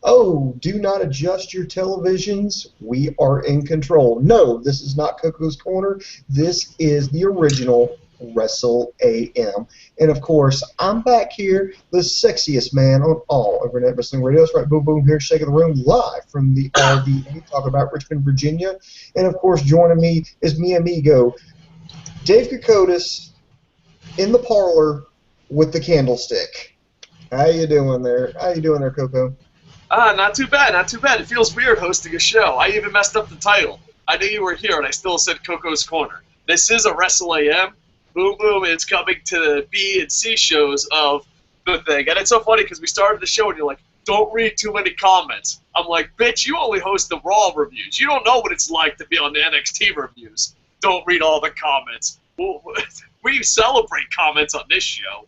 Oh, do not adjust your televisions. We are in control. No, this is not Coco's Corner. This is the original Wrestle AM. And of course, I'm back here, the sexiest man on all Internet Wrestling Radio. That's right, boom, boom, here, shaking the room, live from the RVA, talking about Richmond, Virginia. And of course, joining me is mi amigo, Dave Kocotis, in the parlor with the candlestick. How you doing there? How you doing there, Coco? Not too bad, not too bad. It feels weird hosting a show. I even messed up the title. I knew you were here, and I still said Coco's Corner. This is a Wrestle AM. Boom Boom is coming to the B and C shows of the thing. And it's so funny because we started the show, and you're like, don't read too many comments. I'm like, bitch, you only host the Raw reviews. You don't know what it's like to be on the NXT reviews. Don't read all the comments. We celebrate comments on this show.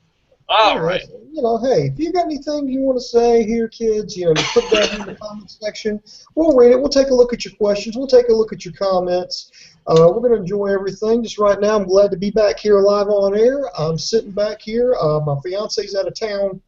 All right. You know, hey, if you got anything you want to say here, kids, you know, just put that in the comment section. We'll read it. We'll take a look at your questions. We'll take a look at your comments. We're going to enjoy everything. Just right now, I'm glad to be back here live on air. I'm sitting back here. My fiance's out of town.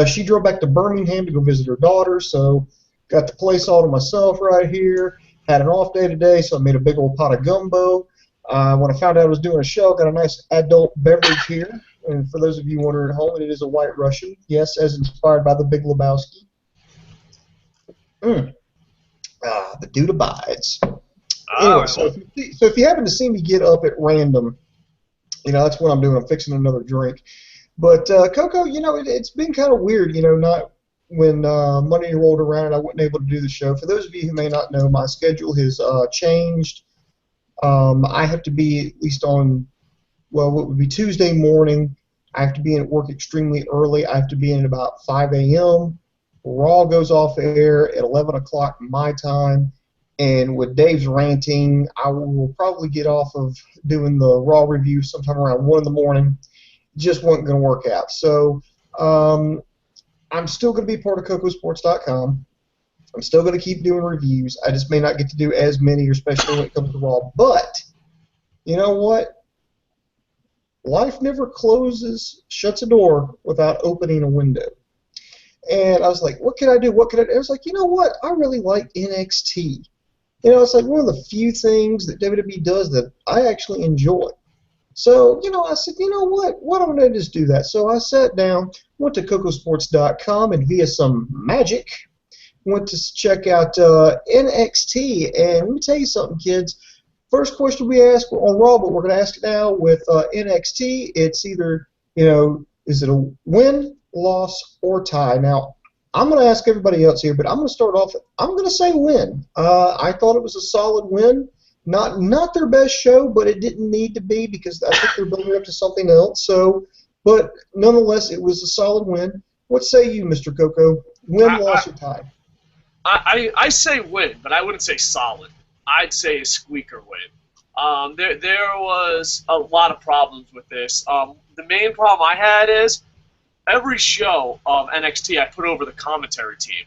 She drove back to Birmingham to go visit her daughter, so got the place all to myself right here. Had an off day today, so I made a big old pot of gumbo. When I found out I was doing a show, got a nice adult beverage here. And for those of you wondering at home, it is a White Russian. Yes, as inspired by the Big Lebowski. The dude abides. Anyway, so if you happen to see me get up at random, you know, that's what I'm doing. I'm fixing another drink. But, Coco, you know, it's been kind of weird, you know, not when Monday rolled around and I wasn't able to do the show. For those of you who may not know, my schedule has changed. I have to be at least on, well, what would be Tuesday morning. I have to be in at work extremely early. I have to be in at about 5 a.m. Raw goes off air at 11 o'clock my time. And with Dave's ranting, I will probably get off of doing the Raw review sometime around 1 in the morning. Just wasn't going to work out. So I'm still going to be part of Kocosports.com. I'm still going to keep doing reviews. I just may not get to do as many, especially when it comes to Raw. But you know what? Life never shuts a door without opening a window. And I was like, what can I do? What can I do? I was like, you know what? I really like NXT. You know, it's like one of the few things that WWE does that I actually enjoy. So, you know, I said, you know what? Why don't I just do that? So I sat down, went to Kocosports.com, and via some magic, went to check out NXT. And let me tell you something, kids. First question we asked on Raw, but we're going to ask it now with NXT. It's either, you know, is it a win, loss, or tie? Now, I'm going to ask everybody else here, but I'm going to start off. I'm going to say win. I thought it was a solid win. Not their best show, but it didn't need to be because I think they're building up to something else. So, but nonetheless, it was a solid win. What say you, Mr. Coco? Win, loss, or tie? I say win, but I wouldn't say solid. I'd say a squeaker win. There was a lot of problems with this. The main problem I had is every show of NXT I put over the commentary team.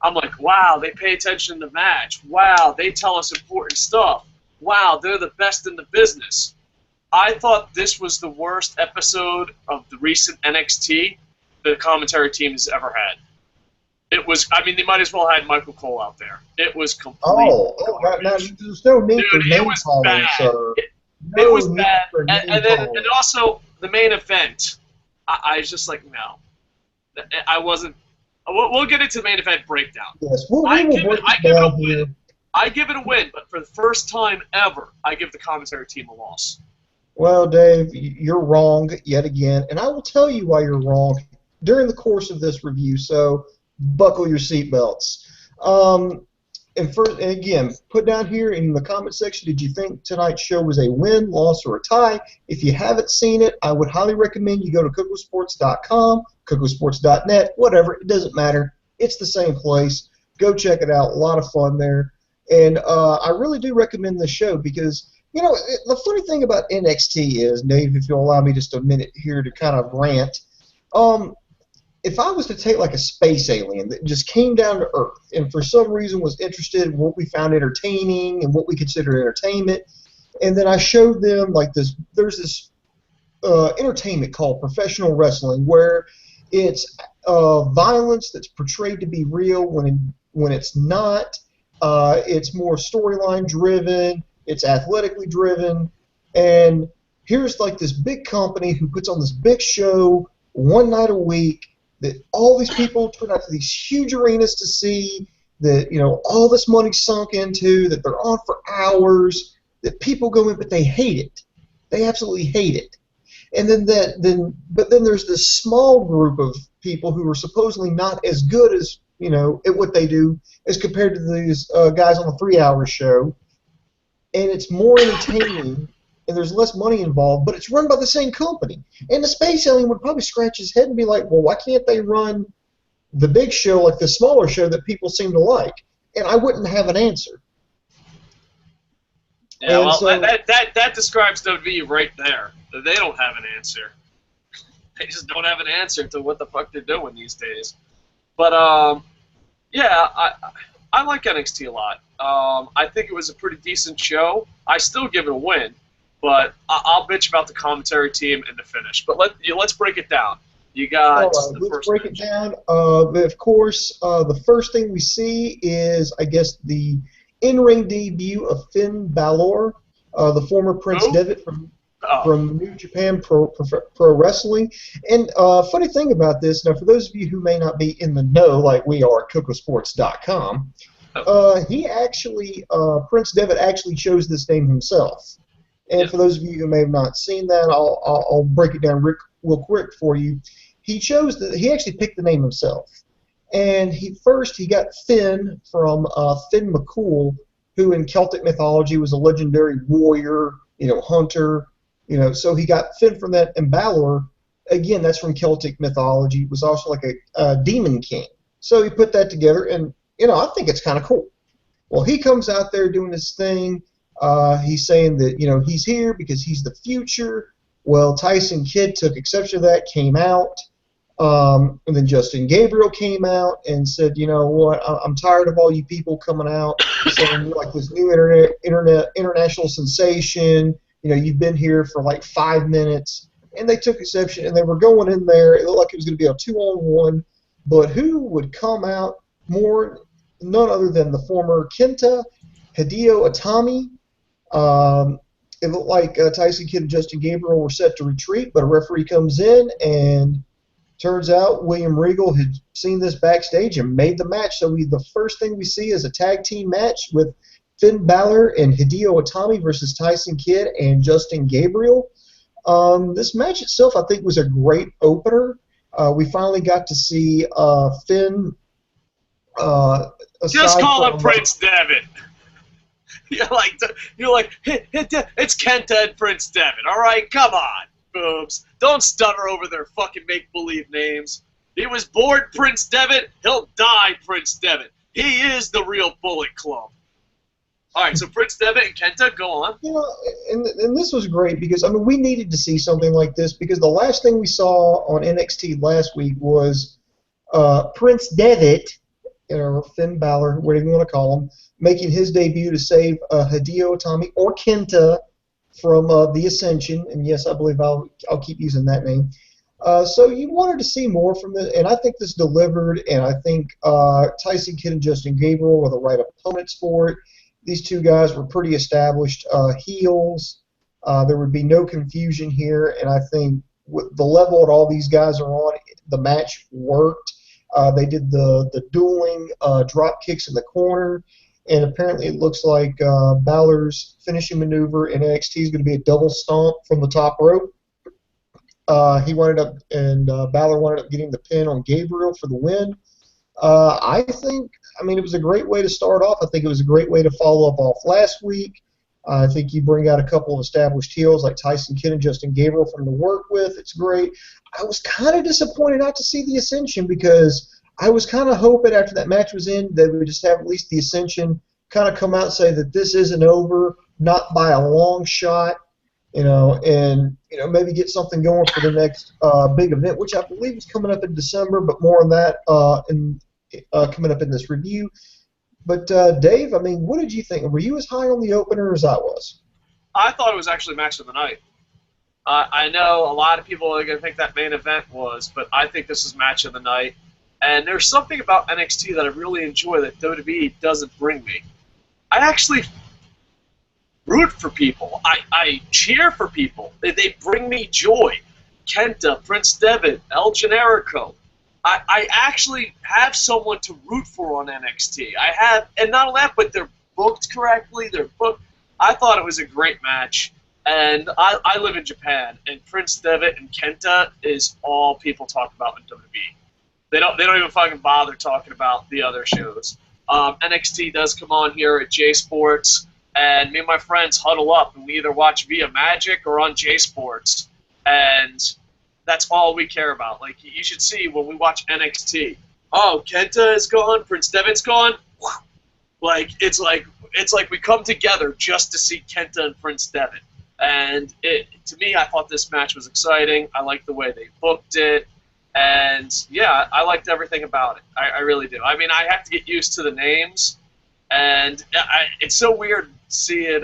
I'm like, wow, they pay attention to the match. Wow, they tell us important stuff. Wow, they're the best in the business. I thought this was the worst episode of the recent NXT the commentary team has ever had. It was, I mean, they might as well have had Michael Cole out there. It was complete. Right now, there's no need for name calling, sir. It was bad. And also, the main event, I was just like, no. I wasn't. We'll get into the main event breakdown. Yes, I give it a win, but for the first time ever, I give the commentary team a loss. Well, Dave, you're wrong yet again, and I will tell you why you're wrong during the course of this review, so buckle your seatbelts. And again, put down here in the comment section, did you think tonight's show was a win, loss, or a tie? If you haven't seen it, I would highly recommend you go to Kocosports.com, Kocosports.net, whatever, it doesn't matter. It's the same place. Go check it out. A lot of fun there. And I really do recommend this show because, you know, the funny thing about NXT is, Dave, if you'll allow me just a minute here to kind of rant, if I was to take like a space alien that just came down to Earth and for some reason was interested in what we found entertaining and what we consider entertainment, and then I showed them like this, there's this entertainment called professional wrestling where it's violence that's portrayed to be real when it's not. It's more storyline driven. It's athletically driven. And here's like this big company who puts on this big show one night a week that all these people turn out to these huge arenas to see, that, you know, all this money sunk into, that they're on for hours, that people go in, but they hate it. They absolutely hate it. And but then there's this small group of people who are supposedly not as good as, you know, at what they do as compared to these guys on the 3-hour show. And it's more entertaining, and there's less money involved, but it's run by the same company. And the space alien would probably scratch his head and be like, well, why can't they run the big show like the smaller show that people seem to like? And I wouldn't have an answer. Yeah, and well, so, that describes WWE right there. They don't have an answer. They just don't have an answer to what the fuck they're doing these days. But, yeah, I like NXT a lot. I think it was a pretty decent show. I still give it a win, but I'll bitch about the commentary team and the finish. But let's break it down. You got the let's first break match. It down. Of course, the first thing we see is, I guess, the in-ring debut of Finn Balor, the former Prince Devitt from New Japan Pro Wrestling. And funny thing about this, now for those of you who may not be in the know like we are at Kocosports.com, he actually, Prince Devitt actually chose this name himself. And for those of you who may have not seen that, I'll break it down real quick for you. He actually picked the name himself. And he got Finn from Finn McCool, who in Celtic mythology was a legendary warrior, you know, hunter, you know. So he got Finn from that. And Balor, again, that's from Celtic mythology, was also like a demon king. So he put that together, and, you know, I think it's kind of cool. Well, he comes out there doing his thing. He's saying that, you know, he's here because he's the future. Well, Tyson Kidd took exception to that, came out. And then Justin Gabriel came out and said, you know what, I'm tired of all you people coming out saying you're like this new international sensation. You know, you've been here for like 5 minutes. And they took exception, and they were going in there. It looked like it was going to be a 2-on-1. But who would come out more? None other than the former Kenta, Hideo Itami. It looked like Tyson Kidd and Justin Gabriel were set to retreat, but a referee comes in, and turns out William Regal had seen this backstage and made the match. So the first thing we see is a tag team match with Finn Balor and Hideo Itami versus Tyson Kidd and Justin Gabriel. This match itself, I think, was a great opener. We finally got to see Finn. Just call him Prince Devitt. You're like, it's Kenta and Prince Devitt. All right, come on, boobs. Don't stutter over their fucking make-believe names. He was born Prince Devitt. He'll die Prince Devitt. He is the real Bullet Club. All right, so Prince Devitt and Kenta, go on. You know, and this was great because, I mean, we needed to see something like this because the last thing we saw on NXT last week was Prince Devitt, you know, Finn Balor, whatever you want to call him, making his debut to save Hideo Itami or Kenta from the Ascension. And yes, I believe I'll keep using that name. So you wanted to see more from this, and I think this delivered. And I think Tyson Kidd and Justin Gabriel were the right opponents for it. These two guys were pretty established heels. There would be no confusion here, and I think with the level that all these guys are on, the match worked. They did the dueling drop kicks in the corner, and apparently it looks like Balor's finishing maneuver in NXT is going to be a double stomp from the top rope. Balor wound up getting the pin on Gabriel for the win. I mean, it was a great way to start off. I think it was a great way to follow up off last week. I think you bring out a couple of established heels like Tyson Kidd and Justin Gabriel from to work with. It's great. I was kind of disappointed not to see the Ascension because I was kind of hoping after that match was in that we would just have at least the Ascension kind of come out and say that this isn't over, not by a long shot, you know, and, you know, maybe get something going for the next big event, which I believe is coming up in December, but more on that coming up in this review. But, Dave, I mean, what did you think? Were you as high on the opener as I was? I thought it was actually match of the night. I know a lot of people are going to think that main event was, but I think this is match of the night. And there's something about NXT that I really enjoy that WWE doesn't bring me. I actually root for people. I cheer for people. They bring me joy. Kenta, Prince Devitt, El Generico. I actually have someone to root for on NXT. I have, and not only that, but they're booked correctly. They're booked. I thought it was a great match. And I live in Japan, and Prince Devitt and Kenta is all people talk about in WWE. They don't even fucking bother talking about the other shows. NXT does come on here at J Sports, and me and my friends huddle up, and we either watch via Magic or on J Sports, and that's all we care about. Like, you should see when we watch NXT. Oh, Kenta is gone, Prince Devitt's gone. It's like we come together just to see Kenta and Prince Devitt. And to me, I thought this match was exciting. I liked the way they booked it. And, yeah, I liked everything about it. I really do. I mean, I have to get used to the names. And it's so weird seeing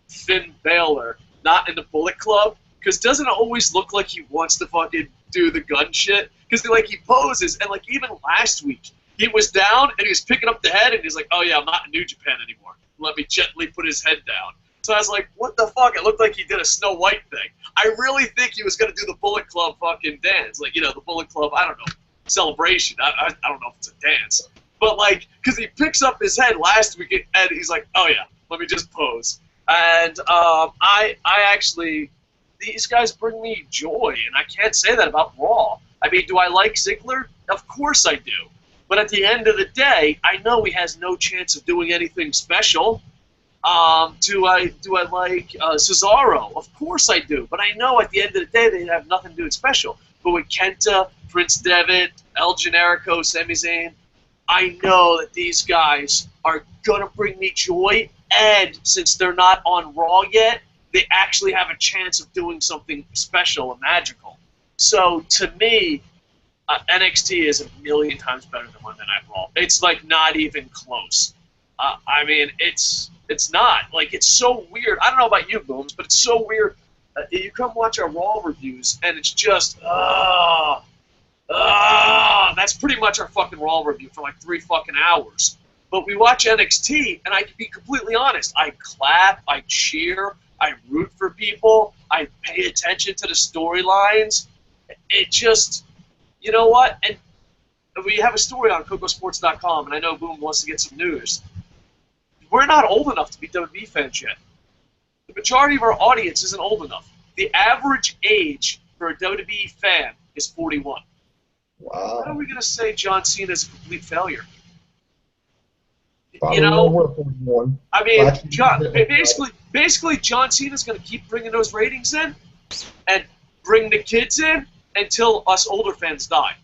Finn Balor not in the Bullet Club. Because doesn't it always look like he wants to fucking do the gun shit? Because, he poses. And, even last week, he was down and he was picking up the head. And he's like, oh, yeah, I'm not in New Japan anymore. Let me gently put his head down. So I was like, what the fuck? It looked like he did a Snow White thing. I really think he was going to do the Bullet Club fucking dance. The Bullet Club, I don't know, celebration. I don't know if it's a dance. But, because he picks up his head last week, and he's like, oh, yeah, let me just pose. And I actually, these guys bring me joy, and I can't say that about Raw. I mean, do I like Ziggler? Of course I do. But at the end of the day, I know he has no chance of doing anything special. Do I like Cesaro? Of course I do. But I know at the end of the day they have nothing to do special. But with Kenta, Prince Devitt, El Generico, Sami Zayn, I know that these guys are going to bring me joy. And since they're not on Raw yet, they actually have a chance of doing something special and magical. So to me, NXT is a million times better than Monday Night Raw. It's not even close. I mean, it's not. It's so weird. I don't know about you, Booms, but it's so weird. You come watch our Raw reviews, and it's just, that's pretty much our fucking Raw review for 3 fucking hours. But we watch NXT, and I can be completely honest. I clap, I cheer, I root for people, I pay attention to the storylines. It just, you know what? And we have a story on Kocosports.com, and I know Boom wants to get some news. We're not old enough to be WWE fans yet. The majority of our audience isn't old enough. The average age for a WWE fan is 41. Wow. How are we going to say John Cena is a complete failure? I mean, basically, John Cena's going to keep bringing those ratings in and bring the kids in until us older fans die.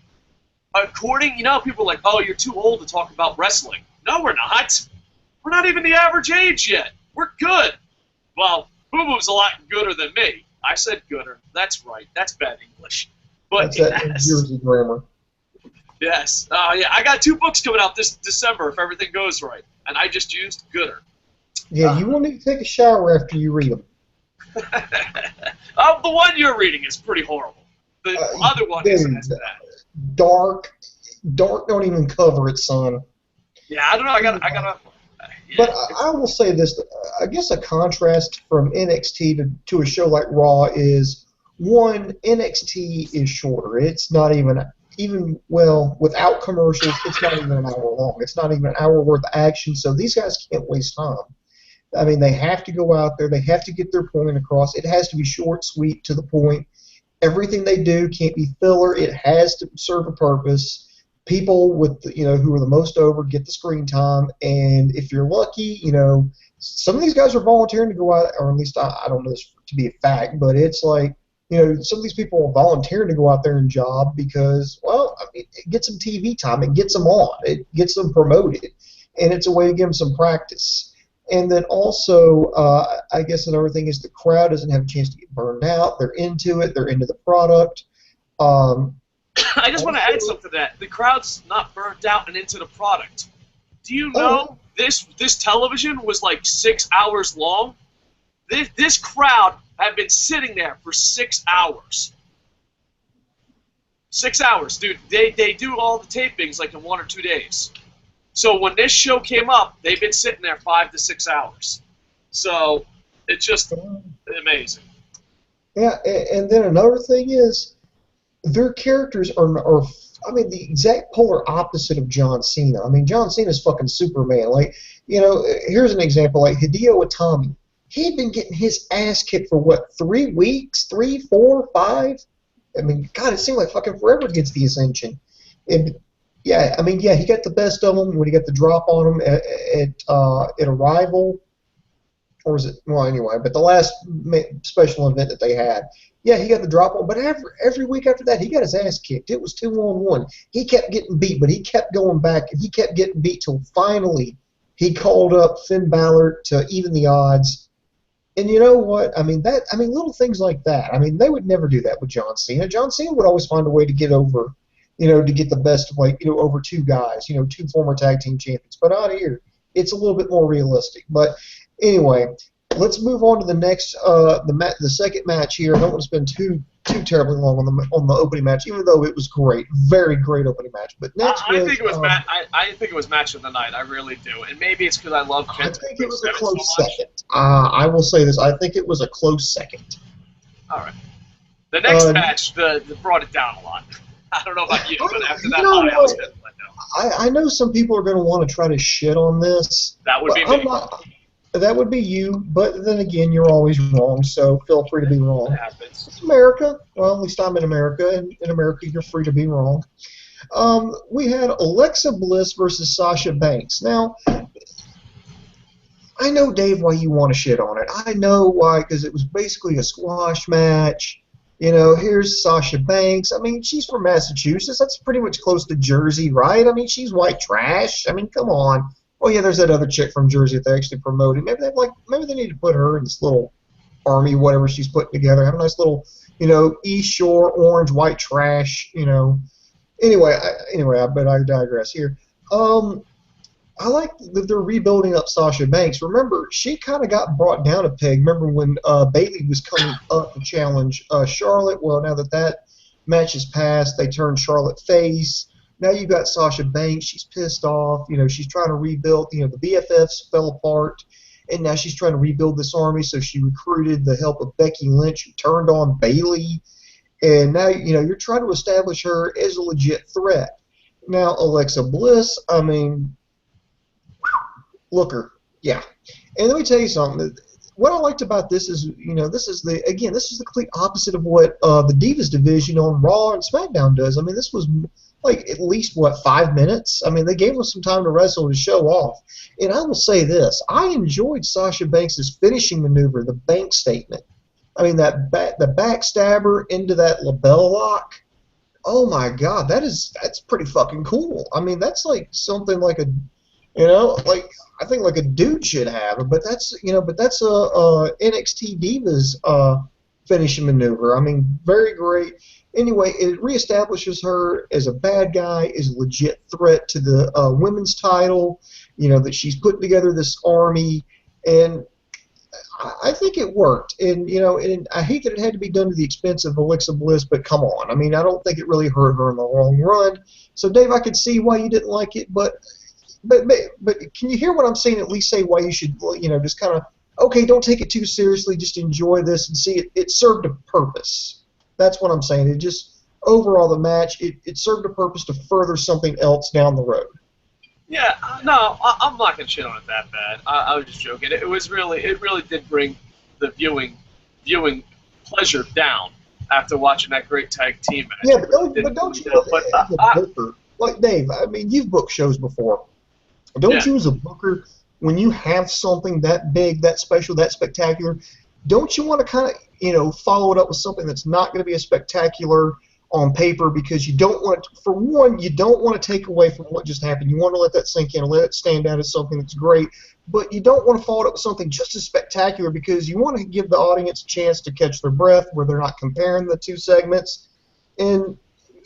People are like, oh, you're too old to talk about wrestling. No, we're not. We're not even the average age yet. We're good. Well, Boo Boo's a lot gooder than me. I said gooder. That's right. That's bad English. But that's Jersey grammar. Yes. Yeah, I got 2 books coming out this December if everything goes right. And I just used gooder. Yeah, you will need to take a shower after you read them. The one you're reading is pretty horrible. The other one isn't as bad. Dark. Don't even cover it, son. Yeah, I don't know. I gotta. Yeah. But I will say this. I guess a contrast from NXT to a show like Raw is, one, NXT is shorter. It's not even without commercials, it's not even an hour long. It's not even an hour worth of action, so these guys can't waste time. I mean, they have to go out there. They have to get their point across. It has to be short, sweet, to the point. Everything they do can't be filler. It has to serve a purpose. People who are the most over get the screen time, and if you're lucky, some of these guys are volunteering to go out, or at least I don't know this to be a fact, but it's like, some of these people are volunteering to go out there and job because, well, it gets them TV time, it gets them on, it gets them promoted, and it's a way to give them some practice. And then also, I guess another thing is the crowd doesn't have a chance to get burned out. They're into it. They're into the product. I just want to add something to that. The crowd's not burnt out and into the product. Do you know this television was 6 hours long? This crowd had been sitting there for 6 hours. 6 hours, dude. They do all the tapings like in 1 or 2 days. So when this show came up, they've been sitting there 5 to 6 hours. So it's just amazing. Yeah, and then another thing is their characters are I mean, the exact polar opposite of John Cena. I mean, John Cena's fucking Superman. Like, here's an example. Like Hideo Itami. He'd been getting his ass kicked for, what, 3 weeks? 3, 4, 5? I mean, God, it seemed like fucking forever against the Ascension. And, yeah, I mean, yeah, he got the best of them when he got the drop on him at Arrival. Or was it? Well, anyway, but the last special event that they had, yeah, he got the drop on. But every week after that, he got his ass kicked. It was 2-on-1. He kept getting beat, but he kept going back, and he kept getting beat till finally he called up Finn Balor to even the odds. And you know what? I mean, little things like that. I mean, they would never do that with John Cena. John Cena would always find a way to get over, to get the best of, over 2 guys, 2 former tag team champions. But out here, it's a little bit more realistic. But anyway, let's move on to the next, the second match here. I don't want to spend too terribly long on the opening match, even though it was great, very great opening match. But next, I think it was match of the night. I really do, and maybe it's because I love. I think it was a close second. I will say this: I think it was a close second. All right. The next match, brought it down a lot. I don't know about you, but after that, I was let down. I know some people are going to want to try to shit on this. That would be me. That would be you, but then again, you're always wrong, so feel free to be wrong. It happens. It's America. Well, at least I'm in America, and in America, you're free to be wrong. We had Alexa Bliss versus Sasha Banks. Now, I know, Dave, why you want to shit on it. I know why, because it was basically a squash match. Here's Sasha Banks. I mean, she's from Massachusetts. That's pretty much close to Jersey, right? I mean, she's white trash. I mean, come on. Oh yeah, there's that other chick from Jersey that they actually promoted. Maybe they need to put her in this little army, whatever she's putting together. Have a nice little, East Shore orange white trash. Anyway, but I digress here. I like that they're rebuilding up Sasha Banks. Remember, she kind of got brought down a peg. Remember when Bayley was coming up to challenge Charlotte? Well, now that match has passed, they turned Charlotte face. Now you got Sasha Banks. She's pissed off. She's trying to rebuild. The BFFs fell apart, and now she's trying to rebuild this army. So she recruited the help of Becky Lynch, who turned on Bayley, and now you're trying to establish her as a legit threat. Now Alexa Bliss, I mean, look her, yeah. And let me tell you something. What I liked about this is, this is the complete opposite of what the Divas division on Raw and SmackDown does. I mean, this was like at least 5 minutes. I mean, they gave us some time to wrestle to show off. And I will say this: I enjoyed Sasha Banks' finishing maneuver, the bank statement. I mean, the backstabber into that label lock. Oh my God, that's pretty fucking cool. I mean, that's like something like a, I think like a dude should have. But that's a NXT Divas finishing maneuver. I mean, very great. Anyway, it reestablishes her as a bad guy, as a legit threat to the women's title, that she's putting together this army, and I think it worked. And, and I hate that it had to be done to the expense of Alexa Bliss, but come on. I mean, I don't think it really hurt her in the long run. So, Dave, I could see why you didn't like it, but can you hear what I'm saying? At least say why you should, just kind of, okay, don't take it too seriously, just enjoy this and see it served a purpose. That's what I'm saying. It just, overall, the match, it served a purpose to further something else down the road. Yeah, no, I'm not gonna shit on it that bad. I was just joking. It really did bring the viewing pleasure down after watching that great tag team match. Yeah, but don't you, as a booker, like Dave, I mean, you've booked shows before. Don't you, as a booker, when you have something that big, that special, that spectacular, don't you want to kind of, follow it up with something that's not going to be as spectacular on paper, because you don't want to, for one, you don't want to take away from what just happened. You want to let that sink in and let it stand out as something that's great, but you don't want to follow it up with something just as spectacular, because you want to give the audience a chance to catch their breath where they're not comparing the two segments. And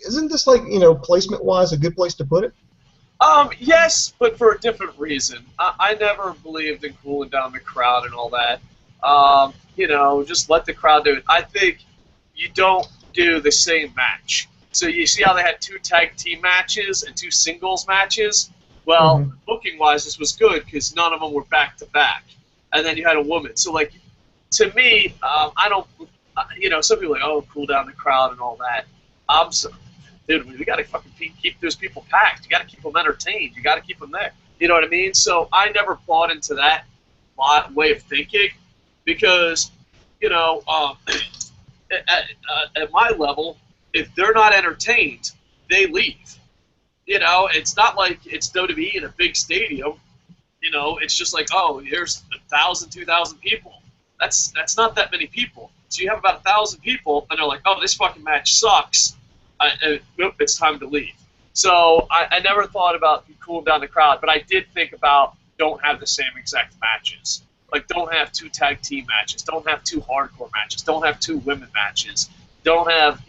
isn't this, like, placement-wise a good place to put it? Yes, but for a different reason. I never believed in cooling down the crowd and all that. Just let the crowd do it. I think you don't do the same match So you see how they had 2 tag team matches and 2 singles matches? Well, booking-wise, this was good because none of them were back-to-back. And then you had a woman. So, like, to me, I don't, some people are like, oh, cool down the crowd and all that. Dude, we got to fucking keep those people packed. You got to keep them entertained. You got to keep them there. You know what I mean? So I never bought into that way of thinking because, at my level, if they're not entertained, they leave. It's not like it's WWE in a big stadium. It's just like, oh, here's 1,000, 2,000 people. That's not that many people. So you have about 1,000 people, and they're like, oh, this fucking match sucks. It's time to leave. So I never thought about cooling down the crowd, but I did think about don't have the same exact matches. Like, don't have 2 tag team matches. Don't have 2 hardcore matches. Don't have 2 women matches. Don't have,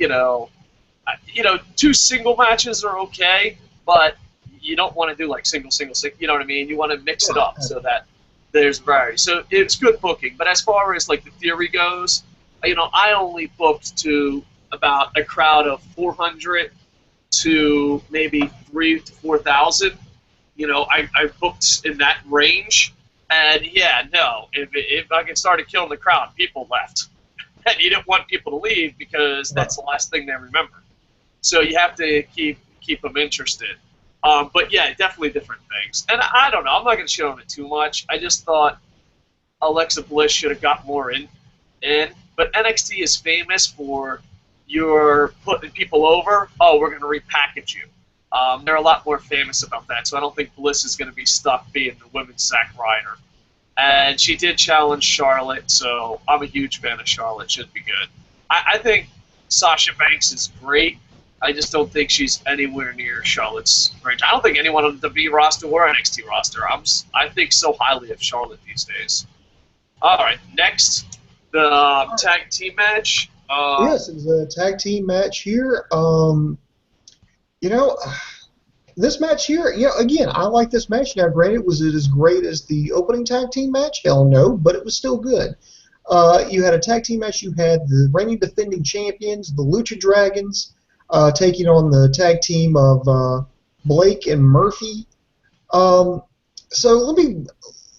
2 single matches are okay, but you don't want to do like single. You know what I mean? You want to mix it up so that there's variety. So it's good booking. But as far as like the theory goes, I only booked to about a crowd of 400 to maybe 3,000 to 4,000. I booked in that range. And yeah, no, if I started killing the crowd, people left. And you didn't want people to leave because that's the last thing they remember. So you have to keep them interested. But yeah, definitely different things. And I don't know, I'm not going to shit on it too much. I just thought Alexa Bliss should have got more in. But NXT is famous for you're putting people over, oh, we're going to repackage you. They're a lot more famous about that, so I don't think Bliss is going to be stuck being the women's Zack Ryder. And she did challenge Charlotte, so I'm a huge fan of Charlotte. Should be good. I think Sasha Banks is great. I just don't think she's anywhere near Charlotte's range. I don't think anyone on the WWE roster or NXT roster. I think so highly of Charlotte these days. All right, next, the tag team match. Yes, it's a tag team match here. This match here, again, I like this match. Now, granted, was it as great as the opening tag team match? Hell no, but it was still good. You had a tag team match. You had the reigning defending champions, the Lucha Dragons, taking on the tag team of Blake and Murphy. So let me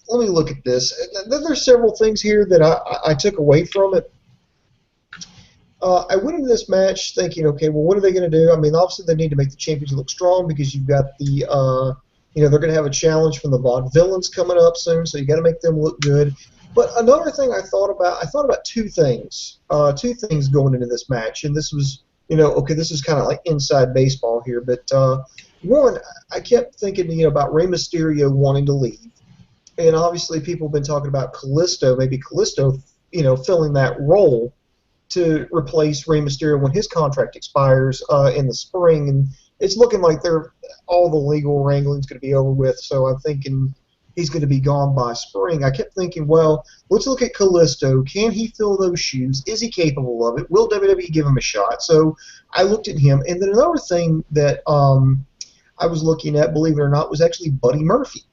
look at this. There's several things here that I took away from it. I went into this match thinking, okay, well, what are they going to do? I mean, obviously they need to make the champions look strong because you've got the, they're going to have a challenge from the Vaudevillains coming up soon, so you got to make them look good. But another thing I thought about 2 things going into this match, and this was, okay, this is kind of like inside baseball here, but one, I kept thinking, about Rey Mysterio wanting to leave, and obviously people have been talking about maybe Callisto, filling that role to replace Rey Mysterio when his contract expires in the spring, and it's looking like all the legal wrangling's going to be over with, so I'm thinking he's going to be gone by spring. I kept thinking, well, let's look at Callisto. Can he fill those shoes? Is he capable of it? Will WWE give him a shot? So I looked at him, and then another thing that I was looking at, believe it or not, was actually Buddy Murphy.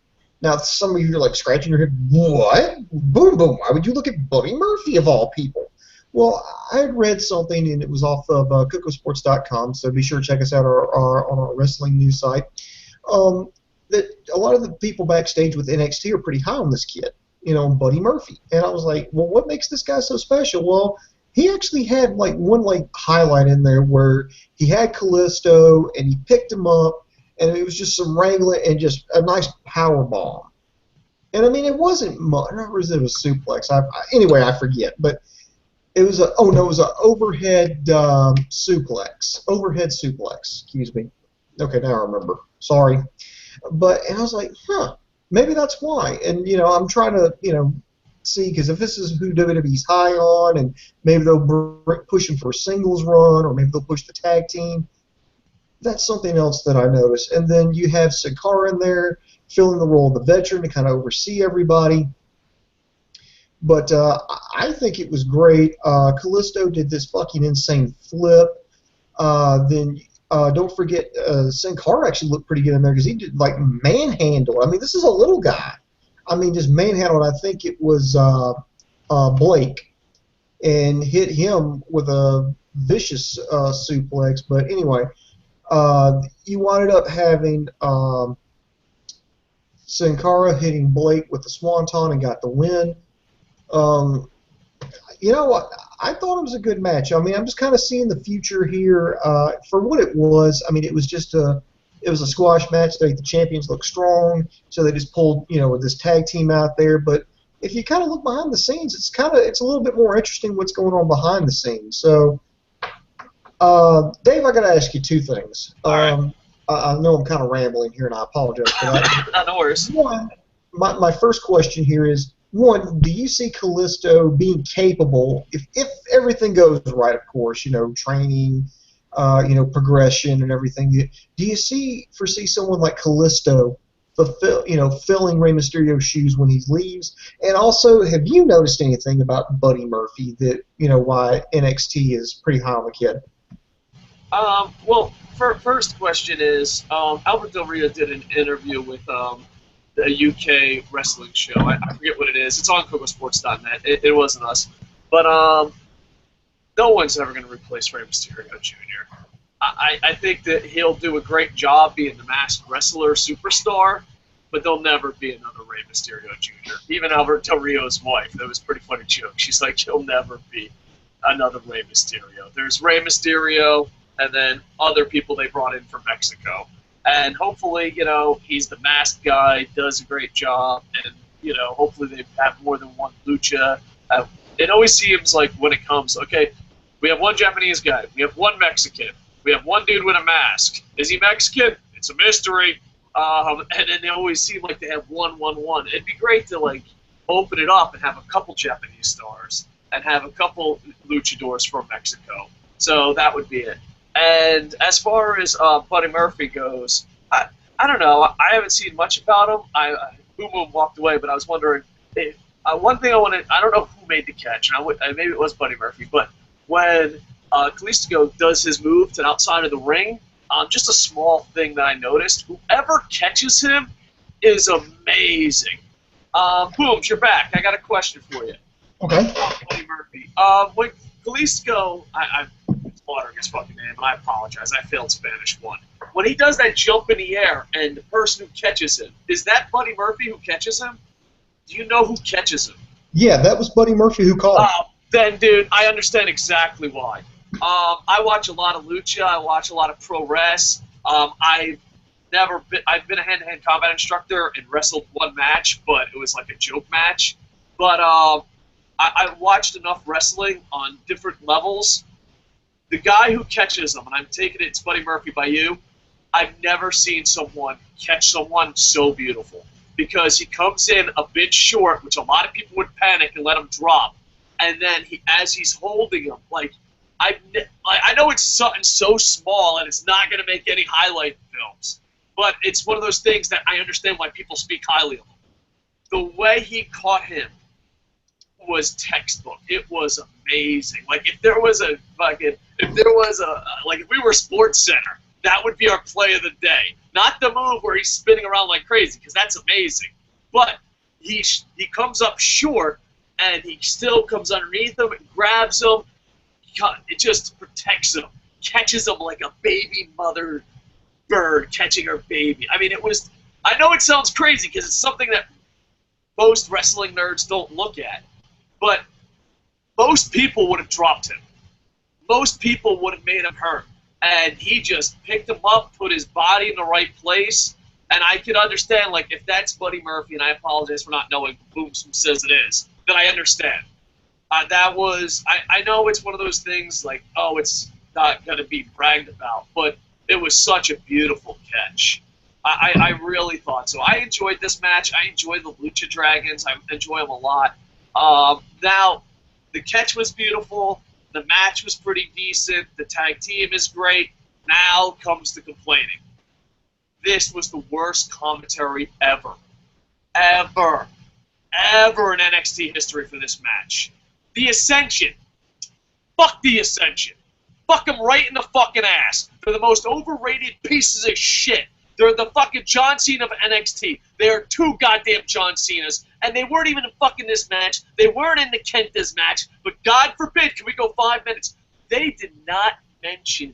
Now, some of you are like scratching your head, what? Boom, boom, why would you look at Buddy Murphy of all people? Well, I had read something, and it was off of Kocosports.com, so be sure to check us out on our wrestling news site, that a lot of the people backstage with NXT are pretty high on this kid, Buddy Murphy. And I was like, well, what makes this guy so special? Well, he actually had one highlight in there where he had Callisto, and he picked him up, and it was just some wrangling and just a nice power bomb. And, I mean, it wasn't much. Or was it a suplex? Anyway, I forget, but it was an overhead suplex. Overhead suplex, excuse me. Okay, now I remember. Sorry. And I was like, maybe that's why. And, I'm trying to, see, because if this is who WWE's high on, and maybe they'll push him for a singles run, or maybe they'll push the tag team, that's something else that I noticed. And then you have Sin Cara in there, filling the role of the veteran to kind of oversee everybody. But I think it was great. Callisto did this fucking insane flip. Then don't forget, Sin Cara actually looked pretty good in there because he did manhandle. I mean, this is a little guy. I mean, just manhandled. I think it was Blake, and hit him with a vicious suplex. But anyway, you wound up having Sin Cara hitting Blake with the Swanton and got the win. You know what? I thought it was a good match. I mean, I'm just kind of seeing the future here for what it was. I mean, it was just a squash match. The champions look strong, so they just pulled this tag team out there. But if you kind of look behind the scenes, it's a little bit more interesting what's going on behind the scenes. So, Dave, I got to ask you two things. All right. I know I'm kind of rambling here, and I apologize for that. No worries. One, my first question here is, one, do you see Kalisto being capable, if everything goes right, of course, training, progression and everything, do you foresee someone like Kalisto filling Rey Mysterio's shoes when he leaves? And also, have you noticed anything about Buddy Murphy that, why NXT is pretty high on the kid? Well, first question is, Albert Del Rio did an interview with a UK wrestling show. I forget what it is. It's on Kocosports.net. It wasn't us. But no one's ever going to replace Rey Mysterio Jr. I think that he'll do a great job being the masked wrestler superstar, but there'll never be another Rey Mysterio Jr. Even Albert Del Rio's wife, that was a pretty funny joke. She's like, he'll never be another Rey Mysterio. There's Rey Mysterio, and then other people they brought in from Mexico. And hopefully, he's the masked guy, does a great job, and, hopefully they have more than one lucha. It always seems like when it comes, okay, we have one Japanese guy, we have one Mexican, we have one dude with a mask. Is he Mexican? It's a mystery. And then they always seem like they have one. It'd be great to, open it up and have a couple Japanese stars and have a couple luchadors from Mexico. So that would be it. And as far as Buddy Murphy goes, I don't know. I haven't seen much about him. Boom Boom walked away, but I was wondering if one thing I don't know who made the catch. Maybe it was Buddy Murphy, but when Kalisto does his move to the outside of the ring, just a small thing that I noticed, whoever catches him is amazing. Booms, you're back. I got a question for you. Okay. Buddy Murphy. When Kalisto, I'm slaughtering his fucking name, and I apologize. I failed Spanish 1. When he does that jump in the air, and the person who catches him, is that Buddy Murphy who catches him? Do you know who catches him? Yeah, that was Buddy Murphy who called him. Then, dude, I understand exactly why. I watch a lot of lucha. I watch a lot of pro res. I've been a hand-to-hand combat instructor and wrestled one match, but it was like a joke match. But I watched enough wrestling on different levels. The guy who catches them, and I'm taking it's Buddy Murphy by you, I've never seen someone catch someone so beautiful. Because he comes in a bit short, which a lot of people would panic and let him drop. And then as he's holding him, I know it's something so small and it's not going to make any highlight films. But it's one of those things that I understand why people speak highly of him. The way he caught him was textbook. It was amazing. If we were Sports Center, that would be our play of the day. Not the move where he's spinning around like crazy, because that's amazing. But he comes up short, and he still comes underneath him and grabs him. It just protects him, catches him like a baby mother bird catching her baby. I mean, I know it sounds crazy because it's something that most wrestling nerds don't look at. But most people would have dropped him. Most people would have made him hurt. And he just picked him up, put his body in the right place. And I can understand, if that's Buddy Murphy, and I apologize for not knowing who Boom says it is, then I understand. I know it's one of those things it's not going to be bragged about, but it was such a beautiful catch. I really thought so. I enjoyed this match. I enjoyed the Lucha Dragons. I enjoy them a lot. Now, the catch was beautiful. The match was pretty decent. The tag team is great. Now comes the complaining. This was the worst commentary ever. Ever in NXT history for this match. The Ascension. Fuck the Ascension. Fuck them right in the fucking ass. They're the most overrated pieces of shit. They're the fucking John Cena of NXT. They are two goddamn John Cenas. And they weren't even in fucking this match. They weren't in the Kenta's match. But God forbid, can we go 5 minutes? they did not mention.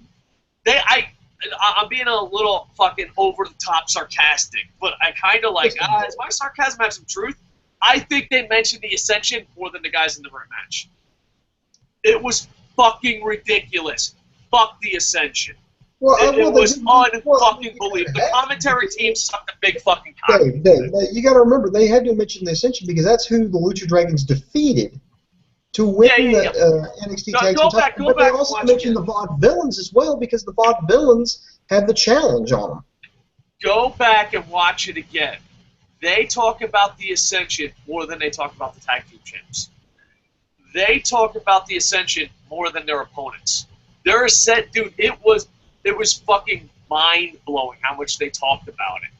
I'm being a little fucking over the top sarcastic, but I kind of like. Does my sarcasm have some truth? I think they mentioned the Ascension more than the guys in the rematch. It was fucking ridiculous. Fuck the Ascension. Well, it was unfucking believable. The commentary team sucked a big fucking cock. Dave, you got to remember they had to mention the Ascension because that's who the Lucha Dragons defeated to win the NXT Tag Team title. But they also mentioned the Vaudevillains as well because the Vaudevillains have the challenge on them. Go back and watch it again. They talk about the Ascension more than they talk about the tag team champs. They talk about the Ascension more than their opponents. They're set, dude. It was fucking mind blowing how much they talked about it.